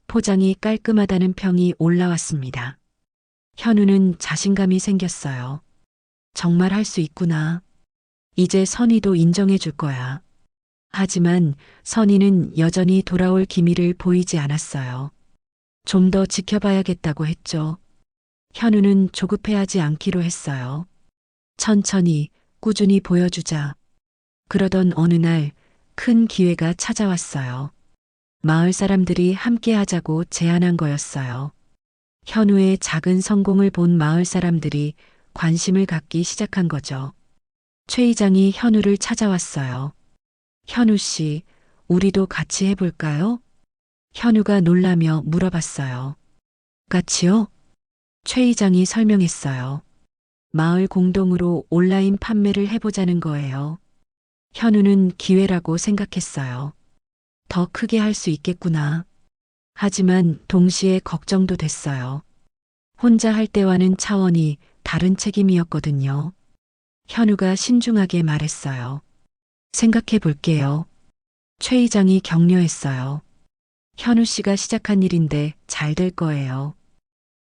포장이 깔끔하다는 평이 올라왔습니다. 현우는 자신감이 생겼어요. 정말 할 수 있구나. 이제 선희도 인정해 줄 거야. 하지만 선희는 여전히 돌아올 기미를 보이지 않았어요. 좀 더 지켜봐야겠다고 했죠. 현우는 조급해하지 않기로 했어요. 천천히, 꾸준히 보여주자. 그러던 어느 날 큰 기회가 찾아왔어요. 마을 사람들이 함께 하자고 제안한 거였어요. 현우의 작은 성공을 본 마을 사람들이 관심을 갖기 시작한 거죠. 최 이장이 현우를 찾아왔어요. 현우 씨, 우리도 같이 해볼까요? 현우가 놀라며 물어봤어요. 같이요? 최 이장이 설명했어요. 마을 공동으로 온라인 판매를 해보자는 거예요. 현우는 기회라고 생각했어요. 더 크게 할 수 있겠구나. 하지만 동시에 걱정도 됐어요. 혼자 할 때와는 차원이 다른 책임이었거든요. 현우가 신중하게 말했어요. 생각해 볼게요. 최 이장이 격려했어요. 현우 씨가 시작한 일인데 잘 될 거예요.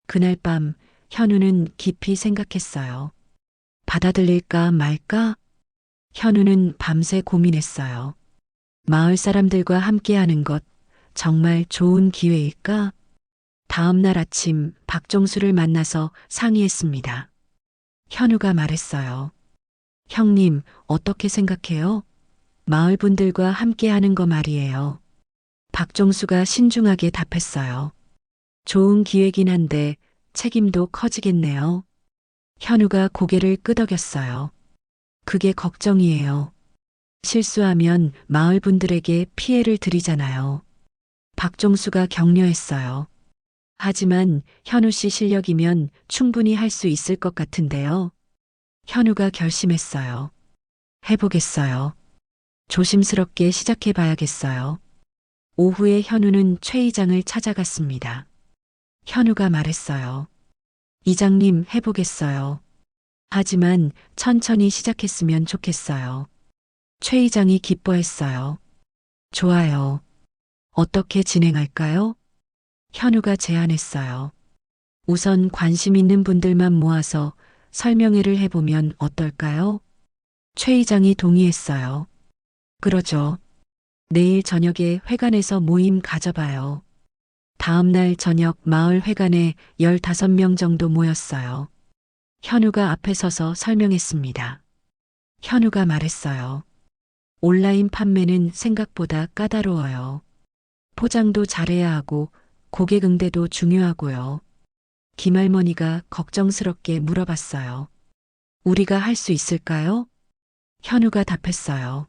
그날 밤 현우는 깊이 생각했어요. 받아들일까 말까? 현우는 밤새 고민했어요. 마을 사람들과 함께하는 것 정말 좋은 기회일까? 다음 날 아침 박종수를 만나서 상의했습니다. 현우가 말했어요. 형님, 어떻게 생각해요? 마을 분들과 함께하는 거 말이에요. 박종수가 신중하게 답했어요. 좋은 기회긴 한데 책임도 커지겠네요. 현우가 고개를 끄덕였어요. 그게 걱정이에요. 실수하면 마을 분들에게 피해를 드리잖아요. 박종수가 격려했어요. 하지만 현우 씨 실력이면 충분히 할 수 있을 것 같은데요. 현우가 결심했어요. 해보겠어요. 조심스럽게 시작해 봐야겠어요. 오후에 현우는 최 이장을 찾아갔습니다. 현우가 말했어요. 이장님, 해보겠어요. 하지만 천천히 시작했으면 좋겠어요. 최 이장이 기뻐했어요. 좋아요. 어떻게 진행할까요? 현우가 제안했어요. 우선 관심 있는 분들만 모아서 설명회를 해보면 어떨까요? 최 이장이 동의했어요. 그러죠. 내일 저녁에 회관에서 모임 가져봐요. 다음 날 저녁 마을 회관에 15명 정도 모였어요. 현우가 앞에 서서 설명했습니다. 현우가 말했어요. 온라인 판매는 생각보다 까다로워요. 포장도 잘해야 하고 고객 응대도 중요하고요. 김할머니가 걱정스럽게 물어봤어요. 우리가 할 수 있을까요? 현우가 답했어요.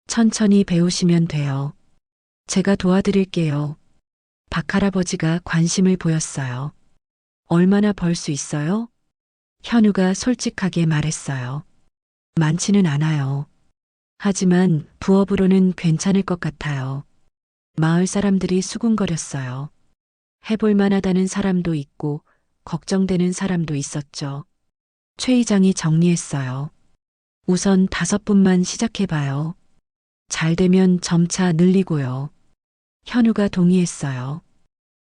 천천히 배우시면 돼요. 제가 도와드릴게요. 박할아버지가 관심을 보였어요. 얼마나 벌 수 있어요? 현우가 솔직하게 말했어요. 많지는 않아요. 하지만 부업으로는 괜찮을 것 같아요. 마을 사람들이 수군거렸어요. 해볼 만하다는 사람도 있고 걱정되는 사람도 있었죠. 최 이장이 정리했어요. 우선 5분만 시작해봐요. 잘 되면 점차 늘리고요. 현우가 동의했어요.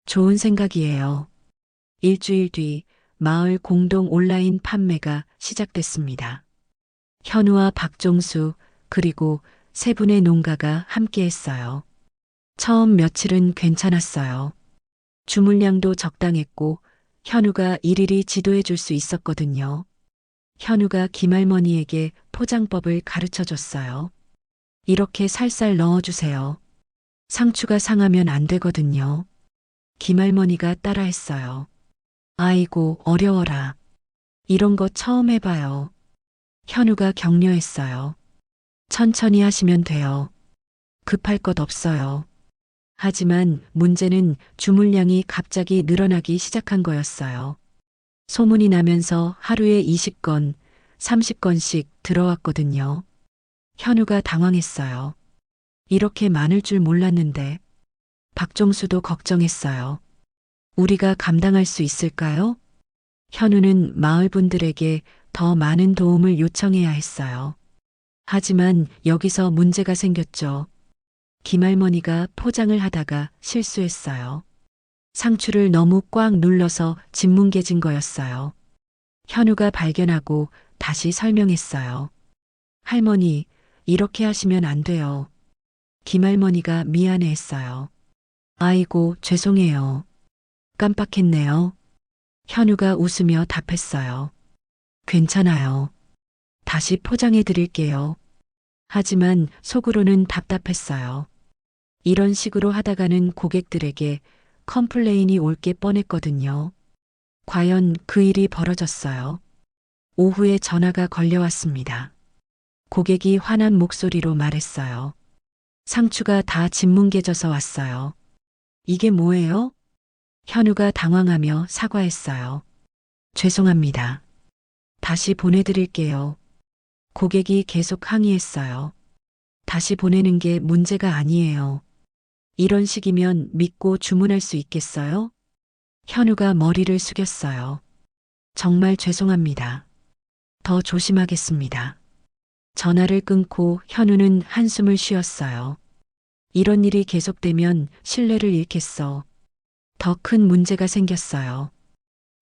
좋은 생각이에요. 일주일 뒤 마을 공동 온라인 판매가 시작됐습니다. 현우와 박종수 그리고 세 분의 농가가 함께했어요. 처음 며칠은 괜찮았어요. 주문량도 적당했고 현우가 일일이 지도해 줄 수 있었거든요. 현우가 김할머니에게 포장법을 가르쳐 줬어요. 이렇게 살살 넣어주세요. 상추가 상하면 안 되거든요. 김할머니가 따라했어요. 아이고, 어려워라. 이런 거 처음 해봐요. 현우가 격려했어요. 천천히 하시면 돼요. 급할 것 없어요. 하지만 문제는 주문량이 갑자기 늘어나기 시작한 거였어요. 소문이 나면서 하루에 20건, 30건씩 들어왔거든요. 현우가 당황했어요. 이렇게 많을 줄 몰랐는데. 박종수도 걱정했어요. 우리가 감당할 수 있을까요? 현우는 마을 분들에게 더 많은 도움을 요청해야 했어요. 하지만 여기서 문제가 생겼죠. 김할머니가 포장을 하다가 실수했어요. 상추를 너무 꽉 눌러서 짓뭉개진 거였어요. 현우가 발견하고 다시 설명했어요. 할머니, 이렇게 하시면 안 돼요. 김할머니가 미안해했어요. 아이고, 죄송해요. 깜빡했네요. 현우가 웃으며 답했어요. 괜찮아요. 다시 포장해 드릴게요. 하지만 속으로는 답답했어요. 이런 식으로 하다가는 고객들에게 컴플레인이 올 게 뻔했거든요. 과연 그 일이 벌어졌어요. 오후에 전화가 걸려왔습니다. 고객이 화난 목소리로 말했어요. 상추가 다 짓뭉개져서 왔어요. 이게 뭐예요? 현우가 당황하며 사과했어요. 죄송합니다. 다시 보내드릴게요. 고객이 계속 항의했어요. 다시 보내는 게 문제가 아니에요. 이런 식이면 믿고 주문할 수 있겠어요? 현우가 머리를 숙였어요. 정말 죄송합니다. 더 조심하겠습니다. 전화를 끊고 현우는 한숨을 쉬었어요. 이런 일이 계속되면 신뢰를 잃겠어. 더 큰 문제가 생겼어요.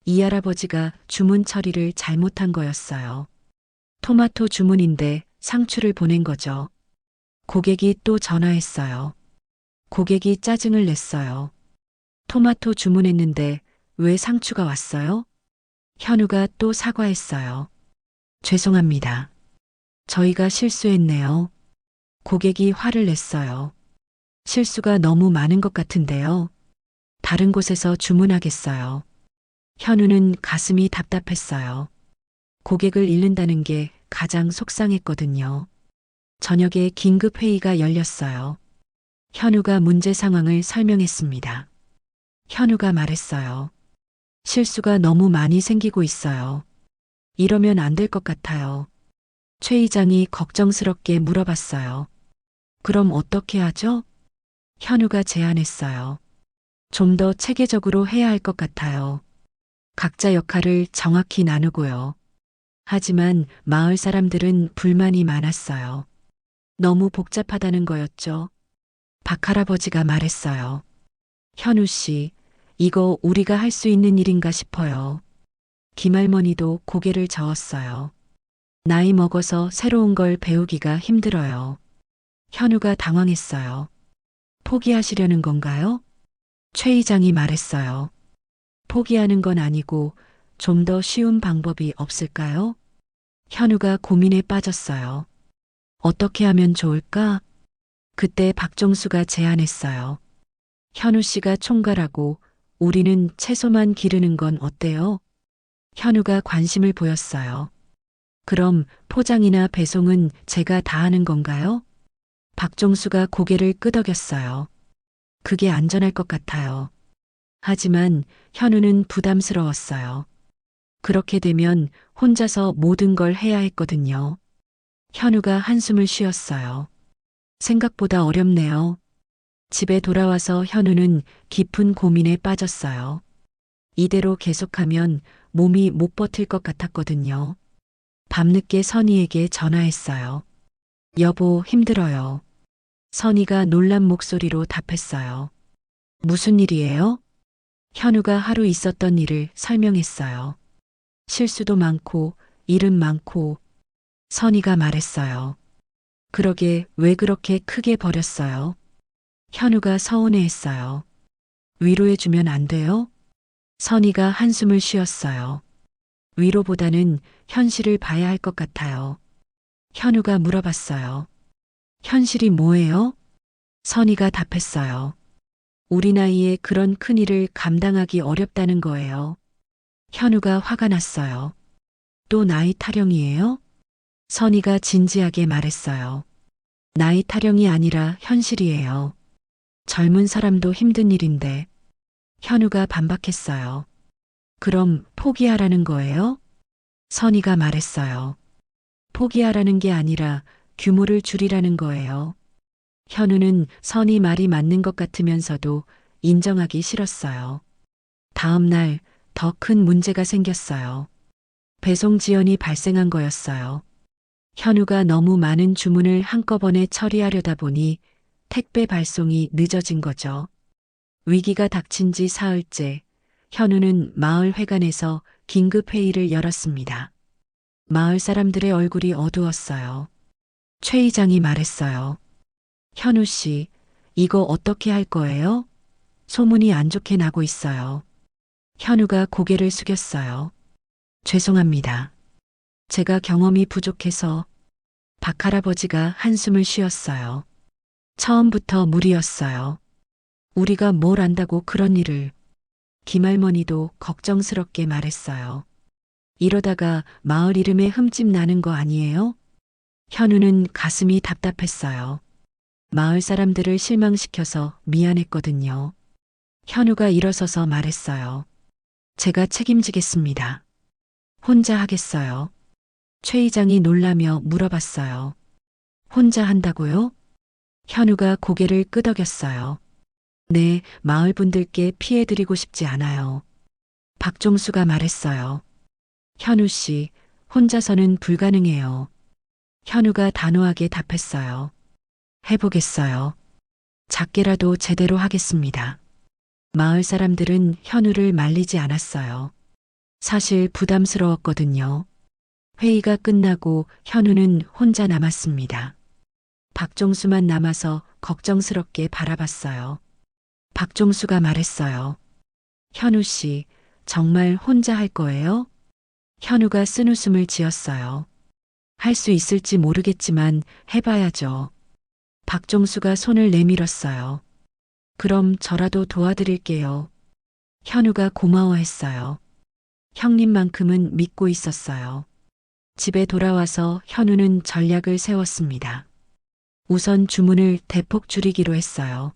이 할아버지가 주문 처리를 잘못한 거였어요. 토마토 주문인데 상추를 보낸 거죠. 고객이 또 전화했어요. 고객이 짜증을 냈어요. 토마토 주문했는데 왜 상추가 왔어요? 현우가 또 사과했어요. 죄송합니다. 저희가 실수했네요. 고객이 화를 냈어요. 실수가 너무 많은 것 같은데요. 다른 곳에서 주문하겠어요. 현우는 가슴이 답답했어요. 고객을 잃는다는 게 가장 속상했거든요. 저녁에 긴급 회의가 열렸어요. 현우가 문제 상황을 설명했습니다. 현우가 말했어요. 실수가 너무 많이 생기고 있어요. 이러면 안 될 것 같아요. 최 이장이 걱정스럽게 물어봤어요. 그럼 어떻게 하죠? 현우가 제안했어요. 좀 더 체계적으로 해야 할 것 같아요. 각자 역할을 정확히 나누고요. 하지만 마을 사람들은 불만이 많았어요. 너무 복잡하다는 거였죠. 박할아버지가 말했어요. 현우 씨, 이거 우리가 할 수 있는 일인가 싶어요. 김할머니도 고개를 저었어요. 나이 먹어서 새로운 걸 배우기가 힘들어요. 현우가 당황했어요. 포기하시려는 건가요? 최 이장이 말했어요. 포기하는 건 아니고 좀 더 쉬운 방법이 없을까요? 현우가 고민에 빠졌어요. 어떻게 하면 좋을까? 그때 박정수가 제안했어요. 현우 씨가 총괄하고 우리는 채소만 기르는 건 어때요? 현우가 관심을 보였어요. 그럼 포장이나 배송은 제가 다 하는 건가요? 박정수가 고개를 끄덕였어요. 그게 안전할 것 같아요. 하지만 현우는 부담스러웠어요. 그렇게 되면 혼자서 모든 걸 해야 했거든요. 현우가 한숨을 쉬었어요. 생각보다 어렵네요. 집에 돌아와서 현우는 깊은 고민에 빠졌어요. 이대로 계속하면 몸이 못 버틸 것 같았거든요. 밤늦게 선희에게 전화했어요. 여보, 힘들어요. 선희가 놀란 목소리로 답했어요. 무슨 일이에요? 현우가 하루 있었던 일을 설명했어요. 실수도 많고, 일은 많고, 선희가 말했어요. 그러게 왜 그렇게 크게 버렸어요? 현우가 서운해했어요. 위로해주면 안 돼요? 선희가 한숨을 쉬었어요. 위로보다는 현실을 봐야 할 것 같아요. 현우가 물어봤어요. 현실이 뭐예요? 선희가 답했어요. 우리 나이에 그런 큰일을 감당하기 어렵다는 거예요. 현우가 화가 났어요. 또 나이 타령이에요? 선희가 진지하게 말했어요. 나이 타령이 아니라 현실이에요. 젊은 사람도 힘든 일인데. 현우가 반박했어요. 그럼 포기하라는 거예요? 선희가 말했어요. 포기하라는 게 아니라 규모를 줄이라는 거예요. 현우는 선희 말이 맞는 것 같으면서도 인정하기 싫었어요. 다음 날 더 큰 문제가 생겼어요. 배송 지연이 발생한 거였어요. 현우가 너무 많은 주문을 한꺼번에 처리하려다 보니 택배 발송이 늦어진 거죠. 위기가 닥친 지 사흘째, 현우는 마을 회관에서 긴급 회의를 열었습니다. 마을 사람들의 얼굴이 어두웠어요. 최 이장이 말했어요. 현우 씨, 이거 어떻게 할 거예요? 소문이 안 좋게 나고 있어요. 현우가 고개를 숙였어요. 죄송합니다. 제가 경험이 부족해서. 박 할아버지가 한숨을 쉬었어요. 처음부터 무리였어요. 우리가 뭘 안다고 그런 일을. 김할머니도 걱정스럽게 말했어요. 이러다가 마을 이름에 흠집 나는 거 아니에요? 현우는 가슴이 답답했어요. 마을 사람들을 실망시켜서 미안했거든요. 현우가 일어서서 말했어요. 제가 책임지겠습니다. 혼자 하겠어요. 최 이장이 놀라며 물어봤어요. 혼자 한다고요? 현우가 고개를 끄덕였어요. 네, 마을 분들께 피해드리고 싶지 않아요. 박종수가 말했어요. 현우 씨, 혼자서는 불가능해요. 현우가 단호하게 답했어요. 해보겠어요. 작게라도 제대로 하겠습니다. 마을 사람들은 현우를 말리지 않았어요. 사실 부담스러웠거든요. 회의가 끝나고 현우는 혼자 남았습니다. 박종수만 남아서 걱정스럽게 바라봤어요. 박종수가 말했어요. 현우 씨, 정말 혼자 할 거예요? 현우가 쓴웃음을 지었어요. 할 수 있을지 모르겠지만 해봐야죠. 박종수가 손을 내밀었어요. 그럼 저라도 도와드릴게요. 현우가 고마워했어요. 형님만큼은 믿고 있었어요. 집에 돌아와서 현우는 전략을 세웠습니다. 우선 주문을 대폭 줄이기로 했어요.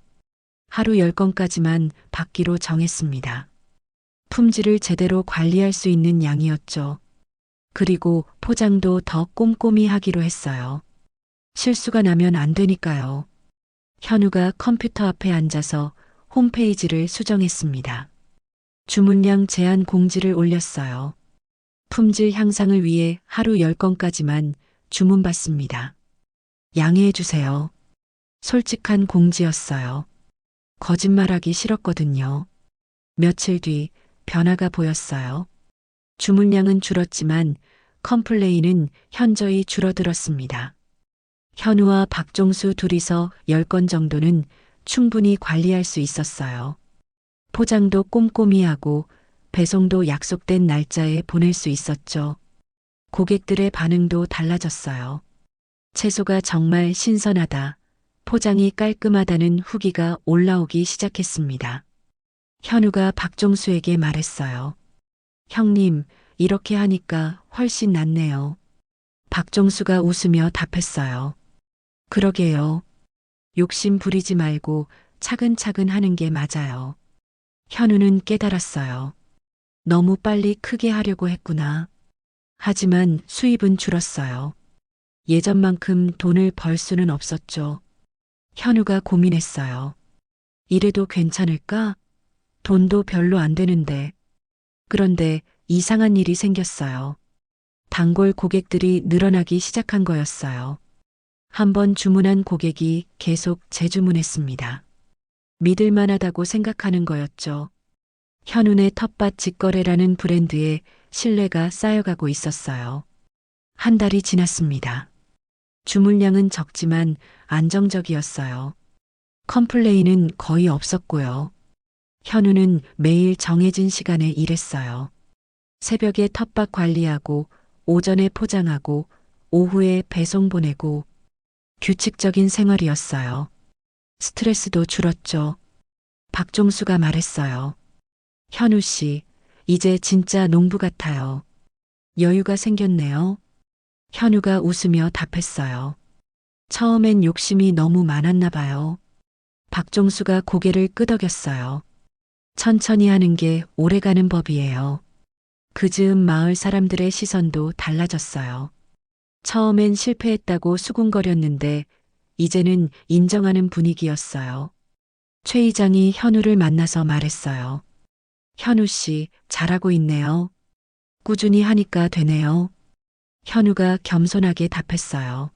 하루 10건까지만 받기로 정했습니다. 품질을 제대로 관리할 수 있는 양이었죠. 그리고 포장도 더 꼼꼼히 하기로 했어요. 실수가 나면 안 되니까요. 현우가 컴퓨터 앞에 앉아서 홈페이지를 수정했습니다. 주문량 제한 공지를 올렸어요. 품질 향상을 위해 하루 10건까지만 주문받습니다. 양해해 주세요. 솔직한 공지였어요. 거짓말하기 싫었거든요. 며칠 뒤 변화가 보였어요. 주문량은 줄었지만 컴플레인은 현저히 줄어들었습니다. 현우와 박종수 둘이서 10건 정도는 충분히 관리할 수 있었어요. 포장도 꼼꼼히 하고 배송도 약속된 날짜에 보낼 수 있었죠. 고객들의 반응도 달라졌어요. 채소가 정말 신선하다, 포장이 깔끔하다는 후기가 올라오기 시작했습니다. 현우가 박종수에게 말했어요. 형님, 이렇게 하니까 훨씬 낫네요. 박종수가 웃으며 답했어요. 그러게요. 욕심 부리지 말고 차근차근 하는 게 맞아요. 현우는 깨달았어요. 너무 빨리 크게 하려고 했구나. 하지만 수입은 줄었어요. 예전만큼 돈을 벌 수는 없었죠. 현우가 고민했어요. 이래도 괜찮을까? 돈도 별로 안 되는데. 그런데 이상한 일이 생겼어요. 단골 고객들이 늘어나기 시작한 거였어요. 한번 주문한 고객이 계속 재주문했습니다. 믿을만하다고 생각하는 거였죠. 현운의 텃밭 직거래라는 브랜드에 신뢰가 쌓여가고 있었어요. 한 달이 지났습니다. 주문량은 적지만 안정적이었어요. 컴플레인은 거의 없었고요. 현우는 매일 정해진 시간에 일했어요. 새벽에 텃밭 관리하고, 오전에 포장하고, 오후에 배송 보내고, 규칙적인 생활이었어요. 스트레스도 줄었죠. 박종수가 말했어요. 현우 씨, 이제 진짜 농부 같아요. 여유가 생겼네요. 현우가 웃으며 답했어요. 처음엔 욕심이 너무 많았나 봐요. 박종수가 고개를 끄덕였어요. 천천히 하는 게 오래가는 법이에요. 그 즈음 마을 사람들의 시선도 달라졌어요. 처음엔 실패했다고 수군거렸는데 이제는 인정하는 분위기였어요. 최 이장이 현우를 만나서 말했어요. 현우 씨, 잘하고 있네요. 꾸준히 하니까 되네요. 현우가 겸손하게 답했어요.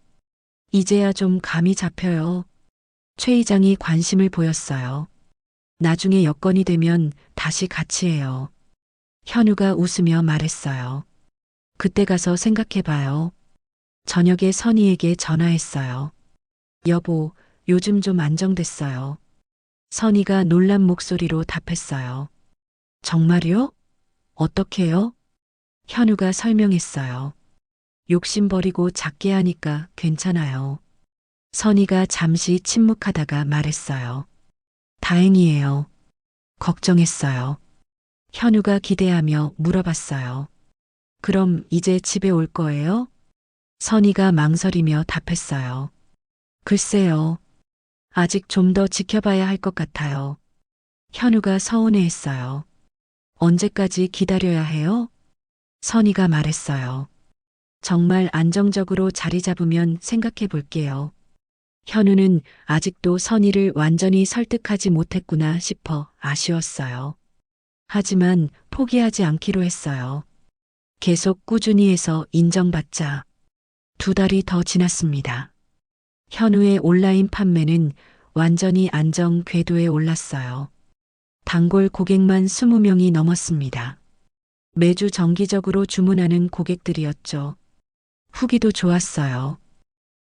이제야 좀 감이 잡혀요. 최 이장이 관심을 보였어요. 나중에 여건이 되면 다시 같이 해요. 현우가 웃으며 말했어요. 그때 가서 생각해봐요. 저녁에 선희에게 전화했어요. 여보, 요즘 좀 안정됐어요. 선희가 놀란 목소리로 답했어요. 정말요? 어떻게요? 현우가 설명했어요. 욕심 버리고 작게 하니까 괜찮아요. 선희가 잠시 침묵하다가 말했어요. 다행이에요. 걱정했어요. 현우가 기대하며 물어봤어요. 그럼 이제 집에 올 거예요? 선희가 망설이며 답했어요. 글쎄요. 아직 좀 더 지켜봐야 할 것 같아요. 현우가 서운해했어요. 언제까지 기다려야 해요? 선희가 말했어요. 정말 안정적으로 자리 잡으면 생각해 볼게요. 현우는 아직도 선희를 완전히 설득하지 못했구나 싶어 아쉬웠어요. 하지만 포기하지 않기로 했어요. 계속 꾸준히 해서 인정받자. 2달이 더 지났습니다. 현우의 온라인 판매는 완전히 안정 궤도에 올랐어요. 단골 고객만 20명이 넘었습니다. 매주 정기적으로 주문하는 고객들이었죠. 후기도 좋았어요.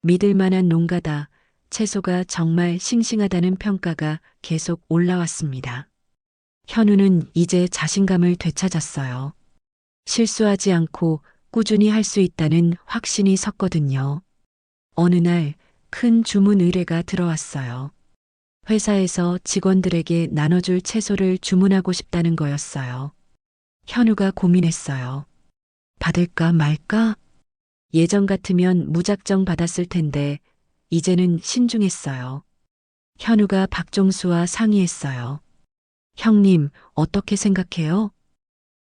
믿을 만한 농가다. 채소가 정말 싱싱하다는 평가가 계속 올라왔습니다. 현우는 이제 자신감을 되찾았어요. 실수하지 않고 꾸준히 할 수 있다는 확신이 섰거든요. 어느 날 큰 주문 의뢰가 들어왔어요. 회사에서 직원들에게 나눠줄 채소를 주문하고 싶다는 거였어요. 현우가 고민했어요. 받을까 말까? 예전 같으면 무작정 받았을 텐데 이제는 신중했어요. 현우가 박종수와 상의했어요. 형님, 어떻게 생각해요?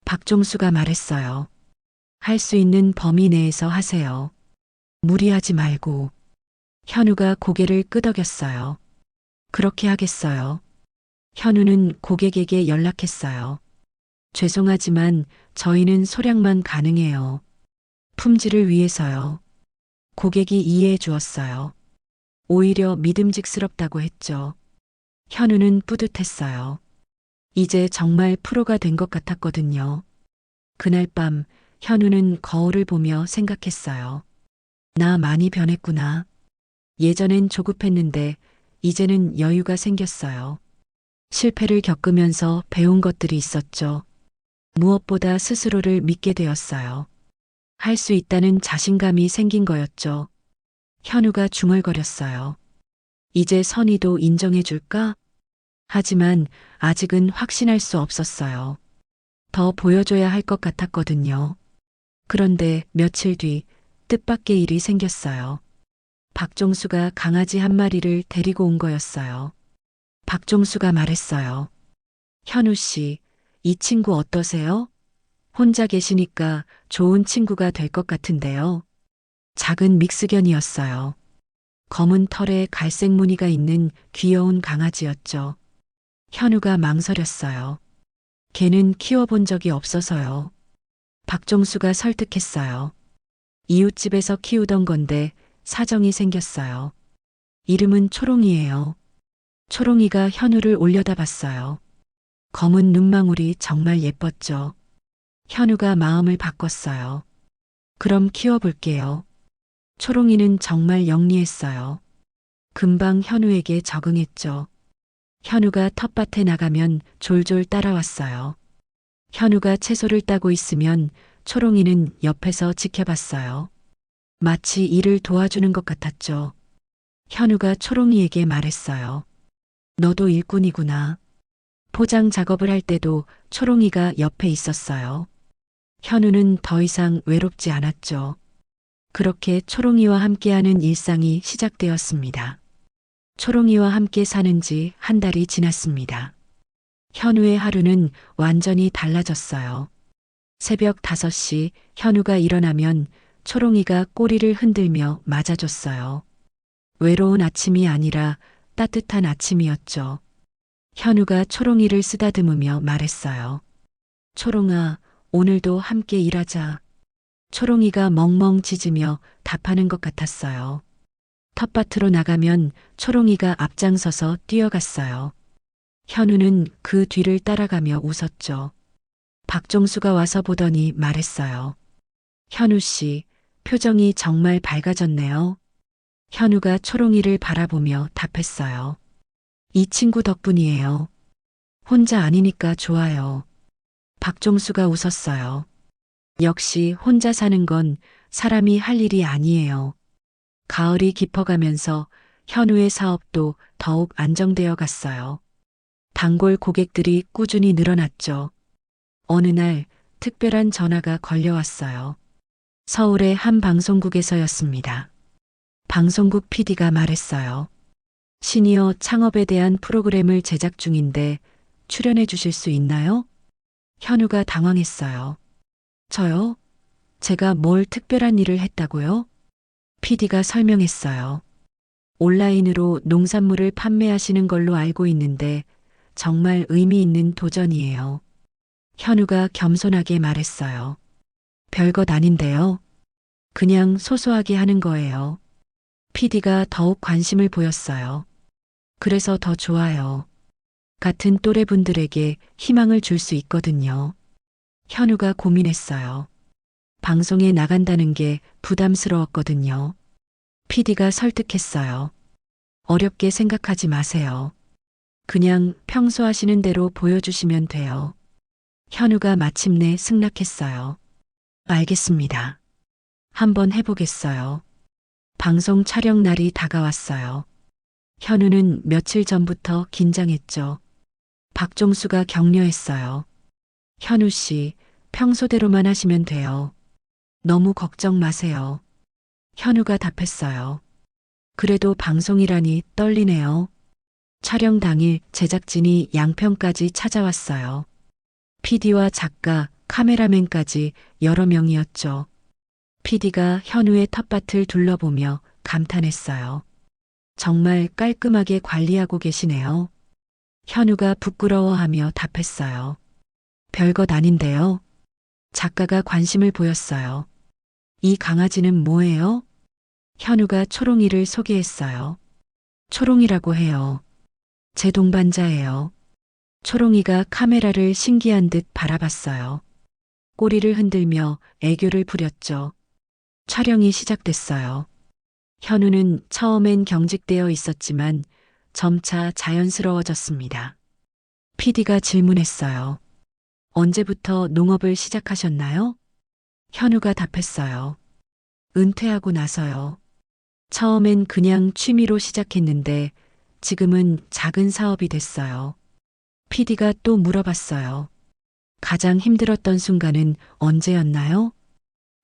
박종수가 말했어요. 할 수 있는 범위 내에서 하세요. 무리하지 말고. 현우가 고개를 끄덕였어요. 그렇게 하겠어요. 현우는 고객에게 연락했어요. 죄송하지만 저희는 소량만 가능해요. 품질을 위해서요. 고객이 이해해 주었어요. 오히려 믿음직스럽다고 했죠. 현우는 뿌듯했어요. 이제 정말 프로가 된 것 같았거든요. 그날 밤 현우는 거울을 보며 생각했어요. 나 많이 변했구나. 예전엔 조급했는데 이제는 여유가 생겼어요. 실패를 겪으면서 배운 것들이 있었죠. 무엇보다 스스로를 믿게 되었어요. 할 수 있다는 자신감이 생긴 거였죠. 현우가 중얼거렸어요. 이제 선희도 인정해 줄까? 하지만 아직은 확신할 수 없었어요. 더 보여줘야 할 것 같았거든요. 그런데 며칠 뒤 뜻밖의 일이 생겼어요. 박종수가 강아지 한 마리를 데리고 온 거였어요. 박종수가 말했어요. 현우 씨, 이 친구 어떠세요? 혼자 계시니까 좋은 친구가 될 것 같은데요. 작은 믹스견이었어요. 검은 털에 갈색 무늬가 있는 귀여운 강아지였죠. 현우가 망설였어요. 걔는 키워본 적이 없어서요. 박종수가 설득했어요. 이웃집에서 키우던 건데 사정이 생겼어요. 이름은 초롱이에요. 초롱이가 현우를 올려다봤어요. 검은 눈망울이 정말 예뻤죠. 현우가 마음을 바꿨어요. 그럼 키워볼게요. 초롱이는 정말 영리했어요. 금방 현우에게 적응했죠. 현우가 텃밭에 나가면 졸졸 따라왔어요. 현우가 채소를 따고 있으면 초롱이는 옆에서 지켜봤어요. 마치 일을 도와주는 것 같았죠. 현우가 초롱이에게 말했어요. 너도 일꾼이구나. 포장 작업을 할 때도 초롱이가 옆에 있었어요. 현우는 더 이상 외롭지 않았죠. 그렇게 초롱이와 함께하는 일상이 시작되었습니다. 초롱이와 함께 사는 지 1달이 지났습니다. 현우의 하루는 완전히 달라졌어요. 새벽 5시 현우가 일어나면 초롱이가 꼬리를 흔들며 맞아줬어요. 외로운 아침이 아니라 따뜻한 아침이었죠. 현우가 초롱이를 쓰다듬으며 말했어요. 초롱아, 오늘도 함께 일하자. 초롱이가 멍멍 짖으며 답하는 것 같았어요. 텃밭으로 나가면 초롱이가 앞장서서 뛰어갔어요. 현우는 그 뒤를 따라가며 웃었죠. 박종수가 와서 보더니 말했어요. 현우 씨, 표정이 정말 밝아졌네요. 현우가 초롱이를 바라보며 답했어요. 이 친구 덕분이에요. 혼자 아니니까 좋아요. 박종수가 웃었어요. 역시 혼자 사는 건 사람이 할 일이 아니에요. 가을이 깊어가면서 현우의 사업도 더욱 안정되어 갔어요. 단골 고객들이 꾸준히 늘어났죠. 어느 날 특별한 전화가 걸려왔어요. 서울의 한 방송국에서였습니다. 방송국 PD가 말했어요. 시니어 창업에 대한 프로그램을 제작 중인데 출연해 주실 수 있나요? 현우가 당황했어요. 저요? 제가 뭘 특별한 일을 했다고요? PD가 설명했어요. 온라인으로 농산물을 판매하시는 걸로 알고 있는데 정말 의미 있는 도전이에요. 현우가 겸손하게 말했어요. 별것 아닌데요. 그냥 소소하게 하는 거예요. PD가 더욱 관심을 보였어요. 그래서 더 좋아요. 같은 또래 분들에게 희망을 줄 수 있거든요. 현우가 고민했어요. 방송에 나간다는 게 부담스러웠거든요. PD가 설득했어요. 어렵게 생각하지 마세요. 그냥 평소 하시는 대로 보여주시면 돼요. 현우가 마침내 승낙했어요. 알겠습니다. 한번 해보겠어요. 방송 촬영 날이 다가왔어요. 현우는 며칠 전부터 긴장했죠. 박종수가 격려했어요. 현우 씨, 평소대로만 하시면 돼요. 너무 걱정 마세요. 현우가 답했어요. 그래도 방송이라니 떨리네요. 촬영 당일 제작진이 양평까지 찾아왔어요. PD와 작가, 카메라맨까지 여러 명이었죠. PD가 현우의 텃밭을 둘러보며 감탄했어요. 정말 깔끔하게 관리하고 계시네요. 현우가 부끄러워하며 답했어요. 별것 아닌데요. 작가가 관심을 보였어요. 이 강아지는 뭐예요? 현우가 초롱이를 소개했어요. 초롱이라고 해요. 제 동반자예요. 초롱이가 카메라를 신기한 듯 바라봤어요. 꼬리를 흔들며 애교를 부렸죠. 촬영이 시작됐어요. 현우는 처음엔 경직되어 있었지만 점차 자연스러워졌습니다. PD가 질문했어요. 언제부터 농업을 시작하셨나요? 현우가 답했어요. 은퇴하고 나서요. 처음엔 그냥 취미로 시작했는데 지금은 작은 사업이 됐어요. PD가 또 물어봤어요. 가장 힘들었던 순간은 언제였나요?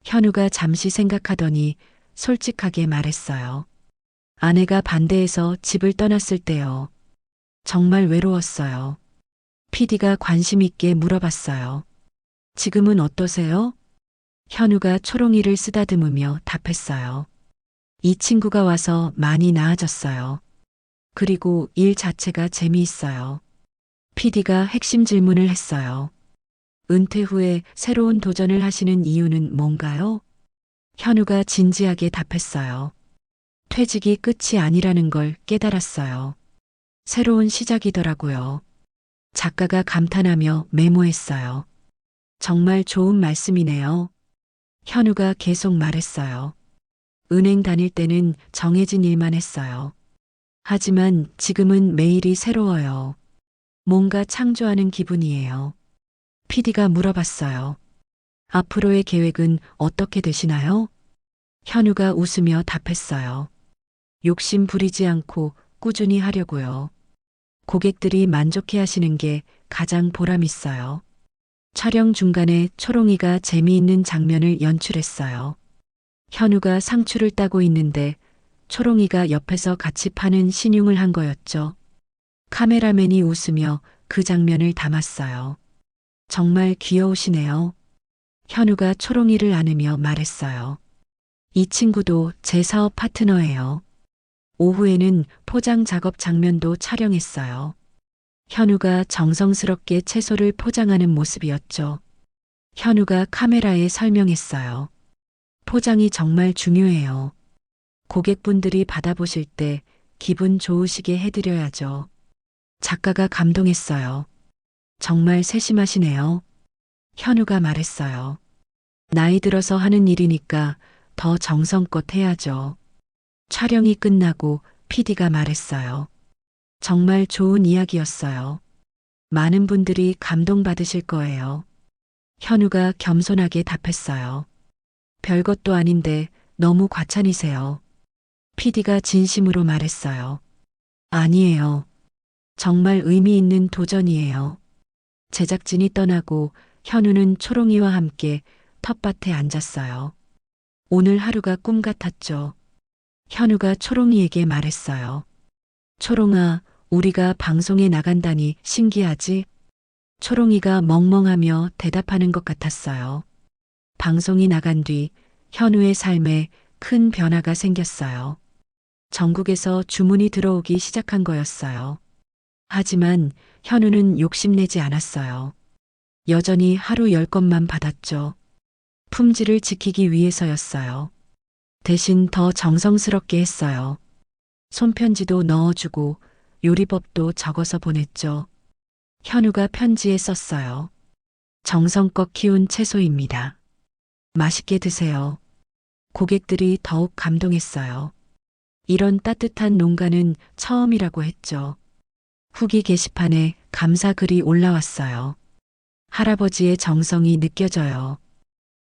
현우가 잠시 생각하더니 솔직하게 말했어요. 아내가 반대해서 집을 떠났을 때요. 정말 외로웠어요. PD가 관심 있게 물어봤어요. 지금은 어떠세요? 현우가 초롱이를 쓰다듬으며 답했어요. 이 친구가 와서 많이 나아졌어요. 그리고 일 자체가 재미있어요. PD가 핵심 질문을 했어요. 은퇴 후에 새로운 도전을 하시는 이유는 뭔가요? 현우가 진지하게 답했어요. 퇴직이 끝이 아니라는 걸 깨달았어요. 새로운 시작이더라고요. 작가가 감탄하며 메모했어요. 정말 좋은 말씀이네요. 현우가 계속 말했어요. 은행 다닐 때는 정해진 일만 했어요. 하지만 지금은 매일이 새로워요. 뭔가 창조하는 기분이에요. PD가 물어봤어요. 앞으로의 계획은 어떻게 되시나요? 현우가 웃으며 답했어요. 욕심 부리지 않고 꾸준히 하려고요. 고객들이 만족해 하시는 게 가장 보람 있어요. 촬영 중간에 초롱이가 재미있는 장면을 연출했어요. 현우가 상추를 따고 있는데 초롱이가 옆에서 같이 파는 신용을 한 거였죠. 카메라맨이 웃으며 그 장면을 담았어요. 정말 귀여우시네요. 현우가 초롱이를 안으며 말했어요. 이 친구도 제 사업 파트너예요. 오후에는 포장 작업 장면도 촬영했어요. 현우가 정성스럽게 채소를 포장하는 모습이었죠. 현우가 카메라에 설명했어요. 포장이 정말 중요해요. 고객분들이 받아보실 때 기분 좋으시게 해드려야죠. 작가가 감동했어요. 정말 세심하시네요. 현우가 말했어요. 나이 들어서 하는 일이니까 더 정성껏 해야죠. 촬영이 끝나고 PD가 말했어요. 정말 좋은 이야기였어요. 많은 분들이 감동받으실 거예요. 현우가 겸손하게 답했어요. 별것도 아닌데 너무 과찬이세요. PD가 진심으로 말했어요. 아니에요. 정말 의미 있는 도전이에요. 제작진이 떠나고 현우는 초롱이와 함께 텃밭에 앉았어요. 오늘 하루가 꿈 같았죠. 현우가 초롱이에게 말했어요. 초롱아, 우리가 방송에 나간다니 신기하지? 초롱이가 멍멍하며 대답하는 것 같았어요. 방송이 나간 뒤 현우의 삶에 큰 변화가 생겼어요. 전국에서 주문이 들어오기 시작한 거였어요. 하지만 현우는 욕심내지 않았어요. 여전히 하루 10건만 받았죠. 품질을 지키기 위해서였어요. 대신 더 정성스럽게 했어요. 손편지도 넣어주고 요리법도 적어서 보냈죠. 현우가 편지에 썼어요. 정성껏 키운 채소입니다. 맛있게 드세요. 고객들이 더욱 감동했어요. 이런 따뜻한 농가는 처음이라고 했죠. 후기 게시판에 감사 글이 올라왔어요. 할아버지의 정성이 느껴져요.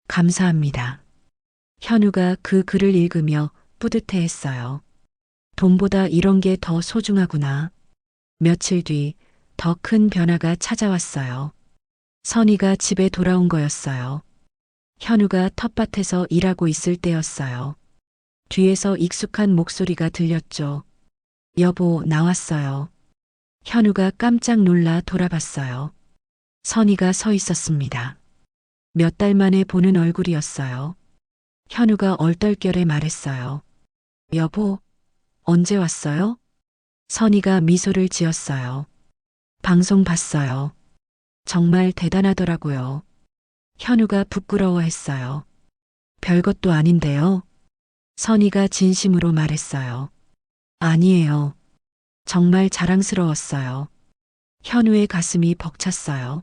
감사합니다. 현우가 그 글을 읽으며 뿌듯해했어요. 돈보다 이런 게 더 소중하구나. 며칠 뒤 더 큰 변화가 찾아왔어요. 선이가 집에 돌아온 거였어요. 현우가 텃밭에서 일하고 있을 때였어요. 뒤에서 익숙한 목소리가 들렸죠. 여보, 나왔어요. 현우가 깜짝 놀라 돌아봤어요. 선이가 서 있었습니다. 몇 달 만에 보는 얼굴이었어요. 현우가 얼떨결에 말했어요. 여보, 언제 왔어요? 선이가 미소를 지었어요. 방송 봤어요. 정말 대단하더라고요. 현우가 부끄러워했어요. 별것도 아닌데요. 선이가 진심으로 말했어요. 아니에요. 정말 자랑스러웠어요. 현우의 가슴이 벅찼어요.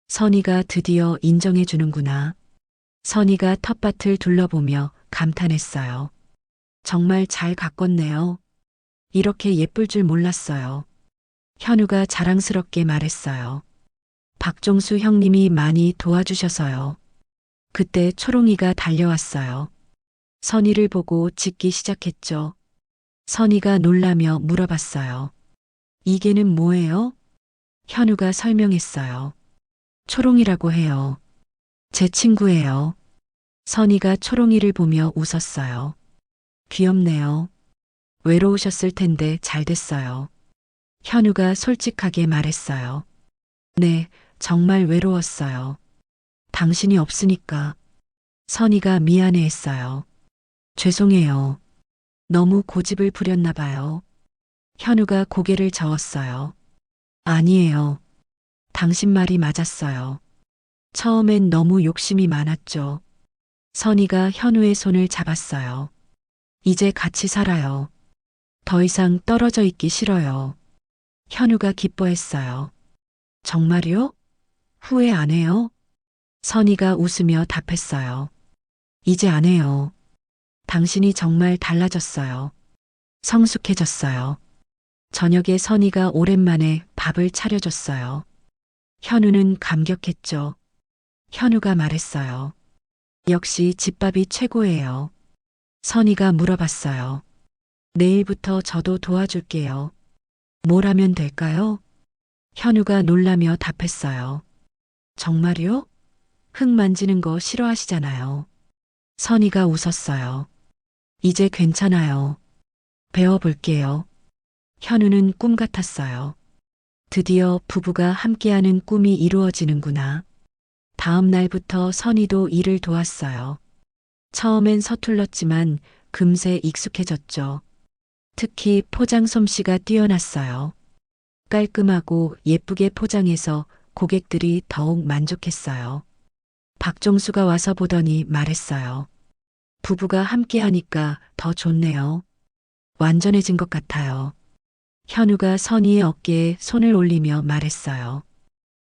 선이가 드디어 인정해 주는구나. 선이가 텃밭을 둘러보며 감탄했어요. 정말 잘 가꿨네요. 이렇게 예쁠 줄 몰랐어요. 현우가 자랑스럽게 말했어요. 박종수 형님이 많이 도와주셔서요. 그때 초롱이가 달려왔어요. 선이를 보고 짖기 시작했죠. 선이가 놀라며 물어봤어요. 이게는 뭐예요? 현우가 설명했어요. 초롱이라고 해요. 제 친구예요. 선이가 초롱이를 보며 웃었어요. 귀엽네요. 외로우셨을 텐데 잘 됐어요. 현우가 솔직하게 말했어요. 네, 정말 외로웠어요. 당신이 없으니까. 선이가 미안해했어요. 죄송해요. 너무 고집을 부렸나 봐요. 현우가 고개를 저었어요. 아니에요. 당신 말이 맞았어요. 처음엔 너무 욕심이 많았죠. 선이가 현우의 손을 잡았어요. 이제 같이 살아요. 더 이상 떨어져 있기 싫어요. 현우가 기뻐했어요. 정말요? 후회 안 해요? 선이가 웃으며 답했어요. 이제 안 해요. 당신이 정말 달라졌어요. 성숙해졌어요. 저녁에 선이가 오랜만에 밥을 차려줬어요. 현우는 감격했죠. 현우가 말했어요. 역시 집밥이 최고예요. 선이가 물어봤어요. 내일부터 저도 도와줄게요. 뭘 하면 될까요? 현우가 놀라며 답했어요. 정말요? 흙 만지는 거 싫어하시잖아요. 선이가 웃었어요. 이제 괜찮아요. 배워볼게요. 현우는 꿈 같았어요. 드디어 부부가 함께하는 꿈이 이루어지는구나. 다음 날부터 선이도 일을 도왔어요. 처음엔 서툴렀지만 금세 익숙해졌죠. 특히 포장 솜씨가 뛰어났어요. 깔끔하고 예쁘게 포장해서 고객들이 더욱 만족했어요. 박종수가 와서 보더니 말했어요. 부부가 함께 하니까 더 좋네요. 완전해진 것 같아요. 현우가 선희의 어깨에 손을 올리며 말했어요.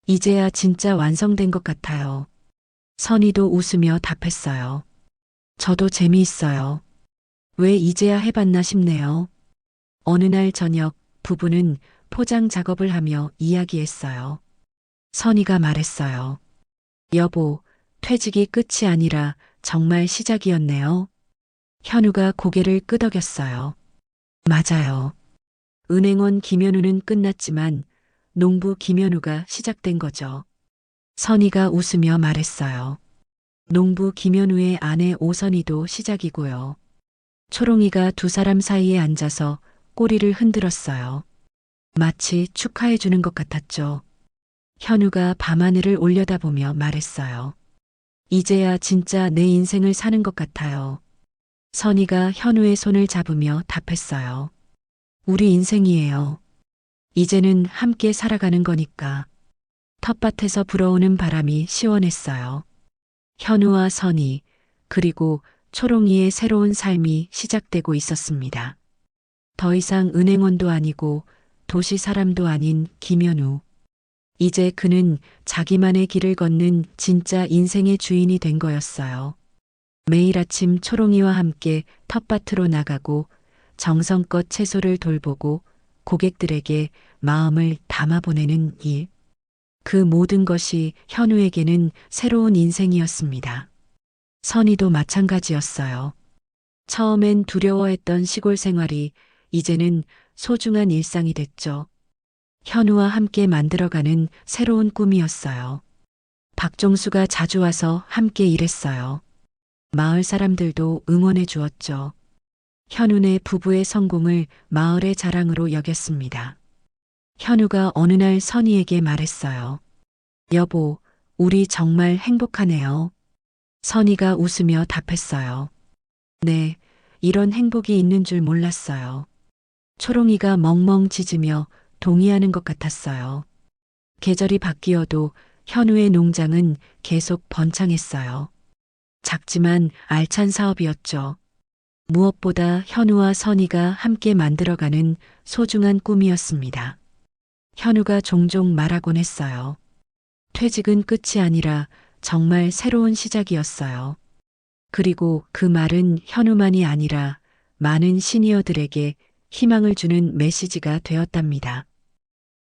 이제야 진짜 완성된 것 같아요. 선희도 웃으며 답했어요. 저도 재미있어요. 왜 이제야 해봤나 싶네요. 어느 날 저녁 부부는 포장 작업을 하며 이야기했어요. 선희가 말했어요. 여보, 퇴직이 끝이 아니라 정말 시작이었네요. 현우가 고개를 끄덕였어요. 맞아요. 은행원 김현우는 끝났지만 농부 김현우가 시작된 거죠. 선희가 웃으며 말했어요. 농부 김현우의 아내 오선희도 시작이고요. 초롱이가 두 사람 사이에 앉아서 꼬리를 흔들었어요. 마치 축하해 주는 것 같았죠. 현우가 밤하늘을 올려다보며 말했어요. 이제야 진짜 내 인생을 사는 것 같아요. 선희가 현우의 손을 잡으며 답했어요. 우리 인생이에요. 이제는 함께 살아가는 거니까. 텃밭에서 불어오는 바람이 시원했어요. 현우와 선희, 그리고 초롱이의 새로운 삶이 시작되고 있었습니다. 더 이상 은행원도 아니고 도시 사람도 아닌 김현우. 이제 그는 자기만의 길을 걷는 진짜 인생의 주인이 된 거였어요. 매일 아침 초롱이와 함께 텃밭으로 나가고 정성껏 채소를 돌보고 고객들에게 마음을 담아보내는 일. 그 모든 것이 현우에게는 새로운 인생이었습니다. 선희도 마찬가지였어요. 처음엔 두려워했던 시골 생활이 이제는 소중한 일상이 됐죠. 현우와 함께 만들어가는 새로운 꿈이었어요. 박종수가 자주 와서 함께 일했어요. 마을 사람들도 응원해 주었죠. 현우네 부부의 성공을 마을의 자랑으로 여겼습니다. 현우가 어느 날 선희에게 말했어요. 여보, 우리 정말 행복하네요. 선희가 웃으며 답했어요. 네, 이런 행복이 있는 줄 몰랐어요. 초롱이가 멍멍 짖으며 동의하는 것 같았어요. 계절이 바뀌어도 현우의 농장은 계속 번창했어요. 작지만 알찬 사업이었죠. 무엇보다 현우와 선희가 함께 만들어가는 소중한 꿈이었습니다. 현우가 종종 말하곤 했어요. 퇴직은 끝이 아니라 정말 새로운 시작이었어요. 그리고 그 말은 현우만이 아니라 많은 시니어들에게 희망을 주는 메시지가 되었답니다.